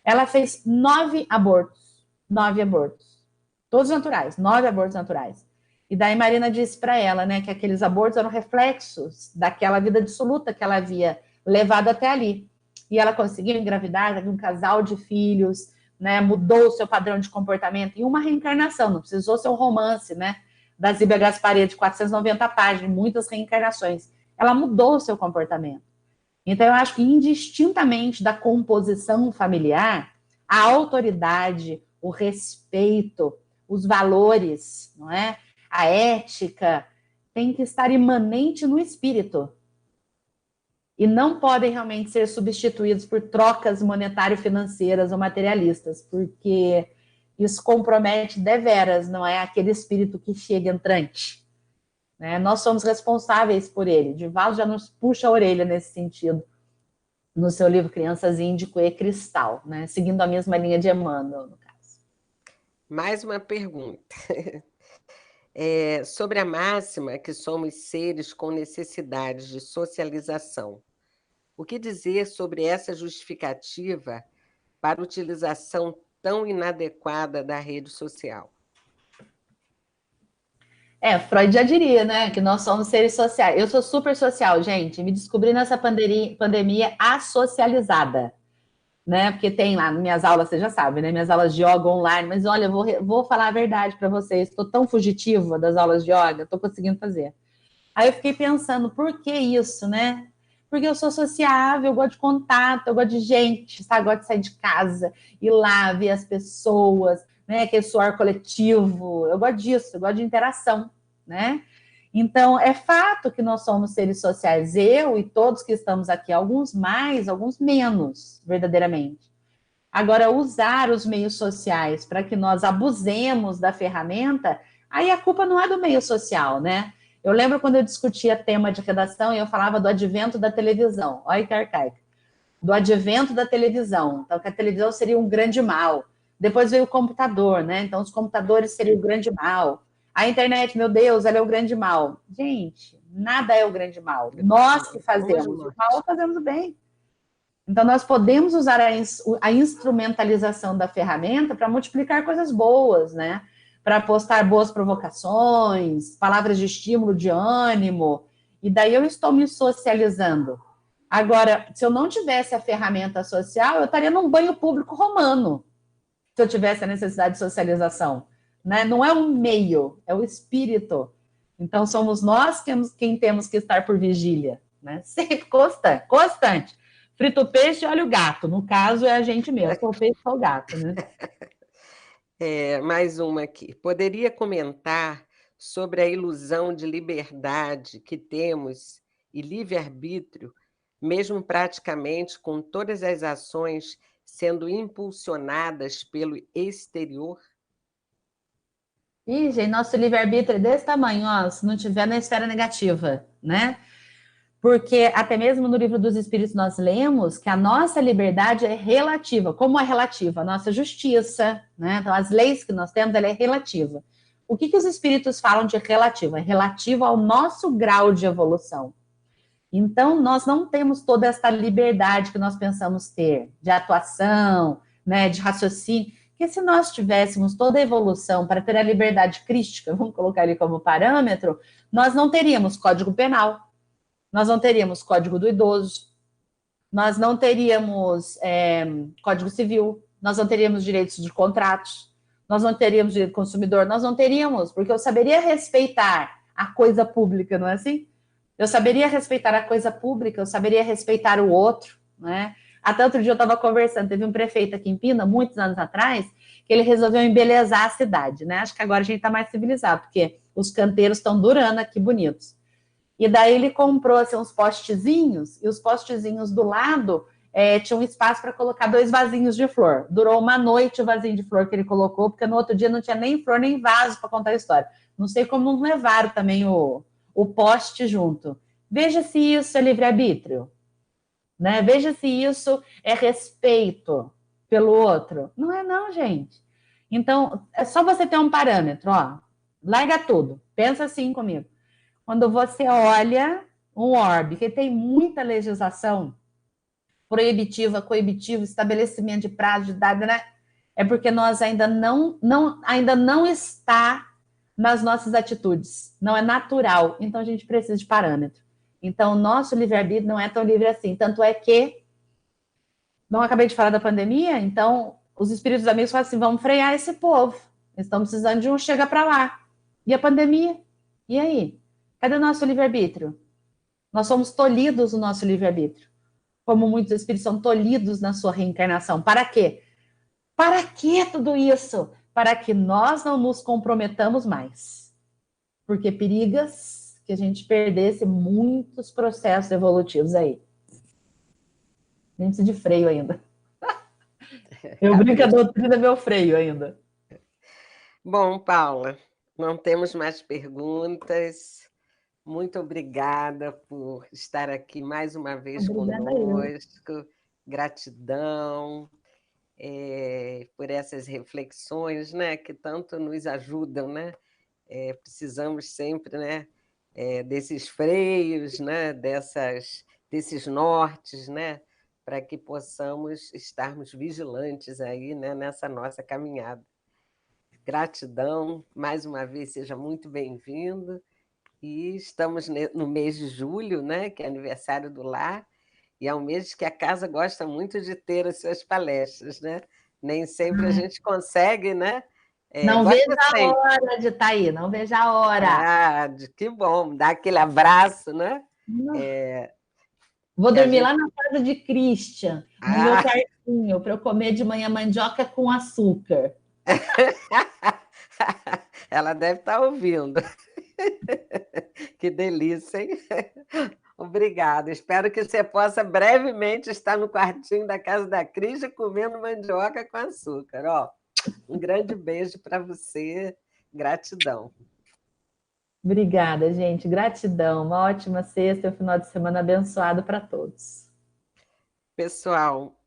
Ela fez 9 abortos. 9 abortos. Todos naturais, 9 abortos naturais. E daí Marina disse para ela, né, que aqueles abortos eram reflexos daquela vida dissoluta que ela havia levado até ali. E ela conseguiu engravidar, teve um casal de filhos, né, mudou o seu padrão de comportamento, e uma reencarnação, não precisou ser um romance, né, da Zíbia Gasparetto, de 490 páginas, muitas reencarnações. Ela mudou o seu comportamento. Então, eu acho que indistintamente da composição familiar, a autoridade, o respeito, os valores, não é? A ética tem que estar imanente no espírito. E não podem realmente ser substituídos por trocas monetário-financeiras ou materialistas, porque isso compromete deveras, não é? Aquele espírito que chega entrante. Né? Nós somos responsáveis por ele. Divaldo já nos puxa a orelha nesse sentido, no seu livro Crianças Índico e Cristal, né? Seguindo a mesma linha de Emmanuel, no caso. Mais uma pergunta. Sobre a máxima que somos seres com necessidades de socialização. O que dizer sobre essa justificativa para utilização tão inadequada da rede social? Freud já diria, né, que nós somos seres sociais. Eu sou super social, gente. Me descobri nessa pandemia assocializada, né? Porque tem lá nas minhas aulas, você já sabe, né? Minhas aulas de yoga online. Mas olha, eu vou falar a verdade para vocês. Estou tão fugitiva das aulas de yoga, estou conseguindo fazer. Aí eu fiquei pensando, por que isso, né? Porque eu sou sociável, eu gosto de contato, eu gosto de gente, sabe? Eu gosto de sair de casa, ir lá, ver as pessoas, né? Aquele suor coletivo. Eu gosto disso, eu gosto de interação, né? Então, é fato que nós somos seres sociais, eu e todos que estamos aqui, alguns mais, alguns menos, verdadeiramente. Agora, usar os meios sociais para que nós abusemos da ferramenta, aí a culpa não é do meio social, né? Eu lembro quando eu discutia tema de redação e eu falava do advento da televisão. Olha que arcaica. Do advento da televisão. Então, que a televisão seria um grande mal. Depois veio o computador, né? Então, os computadores seriam o grande mal. A internet, meu Deus, ela é o grande mal. Gente, nada é o grande mal. Nós que fazemos o mal, fazemos o bem. Então, nós podemos usar a instrumentalização da ferramenta para multiplicar coisas boas, né? Para postar boas provocações, palavras de estímulo, de ânimo. E daí eu estou me socializando. Agora, se eu não tivesse a ferramenta social, eu estaria num banho público romano, se eu tivesse a necessidade de socialização. Né? Não é um meio, é o espírito. Então, somos nós quem temos que estar por vigília, né? Sempre constante. Frito o peixe e olha o gato. No caso, é a gente mesmo. Eu sou o peixe, sou o gato, né? Mais uma aqui. Poderia comentar sobre a ilusão de liberdade que temos e livre-arbítrio, mesmo praticamente com todas as ações sendo impulsionadas pelo exterior? Ih, gente, nosso livre-arbítrio é desse tamanho, ó, se não tiver na esfera negativa, né? Porque até mesmo no livro dos Espíritos nós lemos que a nossa liberdade é relativa. Como é relativa? A nossa justiça, né? Então, as leis que nós temos, ela é relativa. O que os Espíritos falam de relativo? É relativo ao nosso grau de evolução. Então, nós não temos toda essa liberdade que nós pensamos ter, de atuação, né, de raciocínio, porque se nós tivéssemos toda a evolução para ter a liberdade crística, vamos colocar ali como parâmetro, nós não teríamos Código Penal, nós não teríamos Código do Idoso, nós não teríamos Código Civil, nós não teríamos direitos de contratos, nós não teríamos direito do consumidor, nós não teríamos, porque eu saberia respeitar a coisa pública, não é assim? Eu saberia respeitar a coisa pública, eu saberia respeitar o outro, né? Até outro dia eu estava conversando, teve um prefeito aqui em Pina, muitos anos atrás, que ele resolveu embelezar a cidade, né? Acho que agora a gente está mais civilizado, porque os canteiros estão durando aqui bonitos. E daí ele comprou assim, uns postezinhos, e os postezinhos do lado tinha um espaço para colocar 2 vasinhos de flor. Durou uma noite o vasinho de flor que ele colocou, porque no outro dia não tinha nem flor nem vaso para contar a história. Não sei como não levaram também o poste junto. Veja se isso é livre-arbítrio, né? Veja se isso é respeito pelo outro. Não é não, gente. Então, é só você ter um parâmetro, ó. Larga tudo. Pensa assim comigo. Quando você olha um orbe que tem muita legislação proibitiva, coibitiva, estabelecimento de prazo de idade, né? É porque nós ainda não está nas nossas atitudes, não é natural. Então a gente precisa de parâmetro. Então o nosso livre-arbítrio não é tão livre assim. Tanto é que, não acabei de falar da pandemia, então os espíritos amigos falam assim: vamos frear esse povo. Eles estão precisando de um chega para lá. E a pandemia? E aí? Cadê o nosso livre-arbítrio? Nós somos tolhidos no nosso livre-arbítrio. Como muitos espíritos são tolhidos na sua reencarnação. Para quê? Para que tudo isso? Para que nós não nos comprometamos mais. Porque perigas que a gente perdesse muitos processos evolutivos aí. A gente de freio ainda. Eu brinco, a doutrina é meu freio ainda. Bom, Paula, não temos mais perguntas. Muito obrigada por estar aqui mais uma vez Obrigada eu. conosco. Gratidão por essas reflexões, né, que tanto nos ajudam, né? Precisamos sempre, né, desses freios, né, desses nortes, né, para que possamos estarmos vigilantes aí, né, nessa nossa caminhada. Gratidão, mais uma vez, seja muito bem-vindo. E estamos no mês de julho, né, que é aniversário do lar, e é um mês que a casa gosta muito de ter as suas palestras, né? Nem sempre a gente consegue, né? Não Bota vejo a sempre. hora de estar aí, não vejo a hora. Que bom, dá aquele abraço, né? Vou Que a dormir gente... lá na casa de Christian, no meu Ah, quartinho, para eu comer de manhã mandioca com açúcar. ela deve estar ouvindo. Que delícia, hein? Obrigada. Espero que você possa brevemente estar no quartinho da casa da Cris comendo mandioca com açúcar. Ó, um grande beijo para você. Gratidão. Obrigada, gente. Gratidão. Uma ótima sexta e um final de semana abençoado para todos. Pessoal,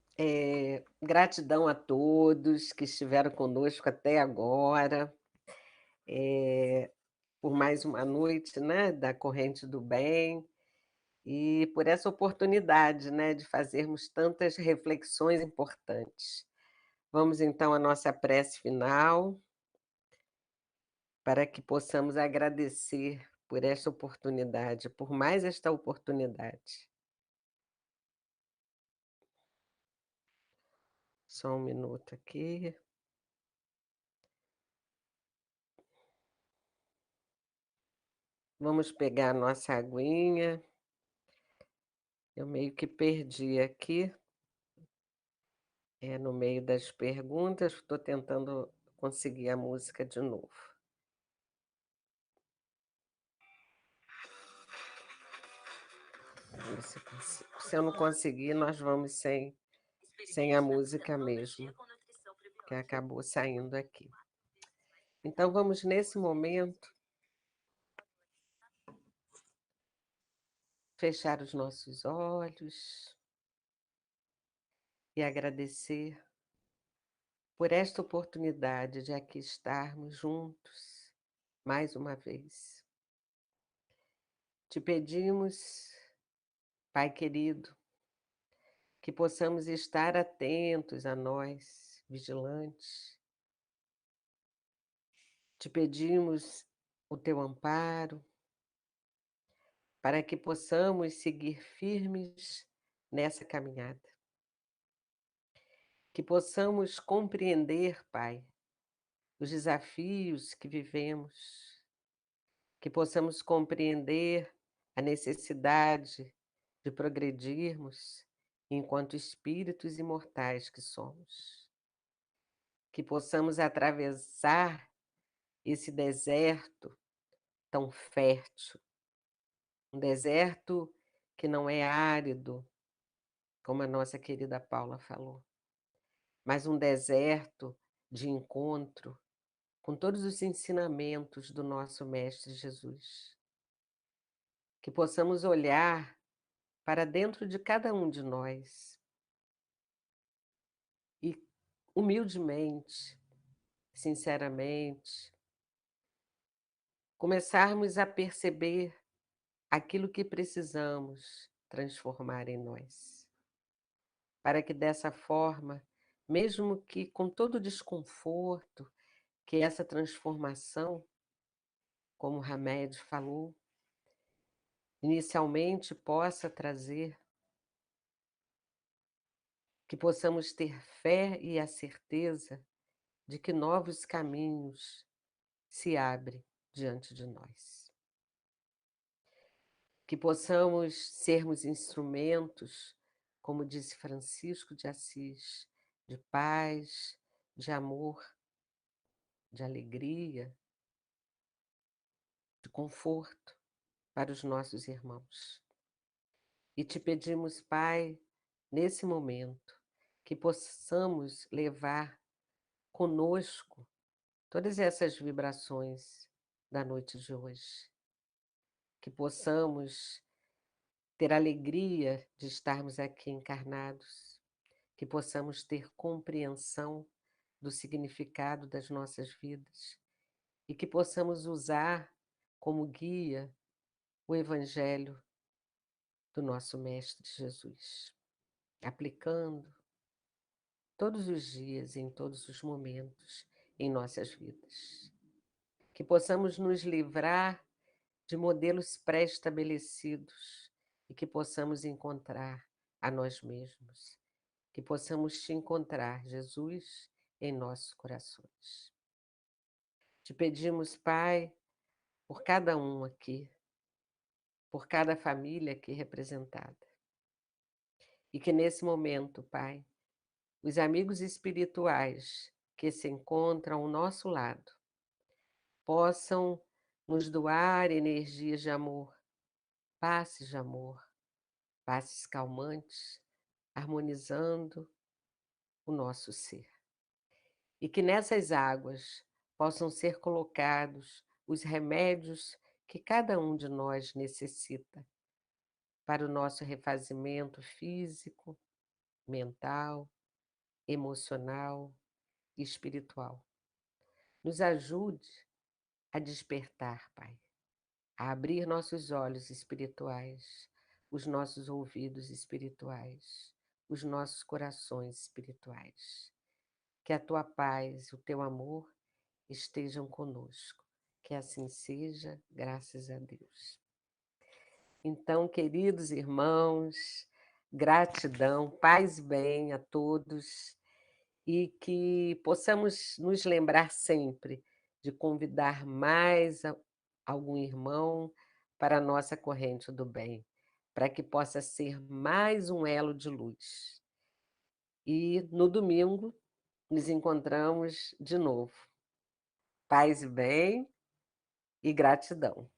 gratidão a todos que estiveram conosco até agora, por mais uma noite, né, da Corrente do Bem. E por essa oportunidade, né, de fazermos tantas reflexões importantes. Vamos então à nossa prece final, para que possamos agradecer por esta oportunidade, por mais esta oportunidade. Só um minuto aqui. Vamos pegar a nossa aguinha. Eu meio que perdi aqui, no meio das perguntas, estou tentando conseguir a música de novo. Vamos ver se eu consigo. Se eu não conseguir, nós vamos sem a música mesmo, que acabou saindo aqui. Então, vamos, nesse momento, fechar os nossos olhos e agradecer por esta oportunidade de aqui estarmos juntos mais uma vez. Te pedimos, Pai querido, que possamos estar atentos a nós, vigilantes. Te pedimos o teu amparo, para que possamos seguir firmes nessa caminhada. Que possamos compreender, Pai, os desafios que vivemos, que possamos compreender a necessidade de progredirmos enquanto espíritos imortais que somos. Que possamos atravessar esse deserto tão fértil, um deserto que não é árido, como a nossa querida Paula falou, mas um deserto de encontro com todos os ensinamentos do nosso Mestre Jesus. Que possamos olhar para dentro de cada um de nós e, humildemente, sinceramente, começarmos a perceber aquilo que precisamos transformar em nós, para que dessa forma, mesmo que com todo o desconforto que essa transformação, como o Hamed falou, inicialmente possa trazer, que possamos ter fé e a certeza de que novos caminhos se abrem diante de nós. Que possamos sermos instrumentos, como disse Francisco de Assis, de paz, de amor, de alegria, de conforto para os nossos irmãos. E te pedimos, Pai, nesse momento, que possamos levar conosco todas essas vibrações da noite de hoje. Que possamos ter alegria de estarmos aqui encarnados, que possamos ter compreensão do significado das nossas vidas e que possamos usar como guia o Evangelho do nosso Mestre Jesus, aplicando todos os dias, em todos os momentos, em nossas vidas. Que possamos nos livrar de modelos pré-estabelecidos e que possamos encontrar a nós mesmos. Que possamos te encontrar, Jesus, em nossos corações. Te pedimos, Pai, por cada um aqui, por cada família aqui representada. E que nesse momento, Pai, os amigos espirituais que se encontram ao nosso lado possam nos doar energias de amor, passes de amor, passes calmantes, harmonizando o nosso ser. E que nessas águas possam ser colocados os remédios que cada um de nós necessita para o nosso refazimento físico, mental, emocional e espiritual. Nos ajude a despertar, Pai, a abrir nossos olhos espirituais, os nossos ouvidos espirituais, os nossos corações espirituais. Que a tua paz, o teu amor estejam conosco. Que assim seja, graças a Deus. Então, queridos irmãos, gratidão, paz e bem a todos, e que possamos nos lembrar sempre de convidar mais algum irmão para a nossa corrente do bem, para que possa ser mais um elo de luz. E no domingo nos encontramos de novo. Paz e bem e gratidão.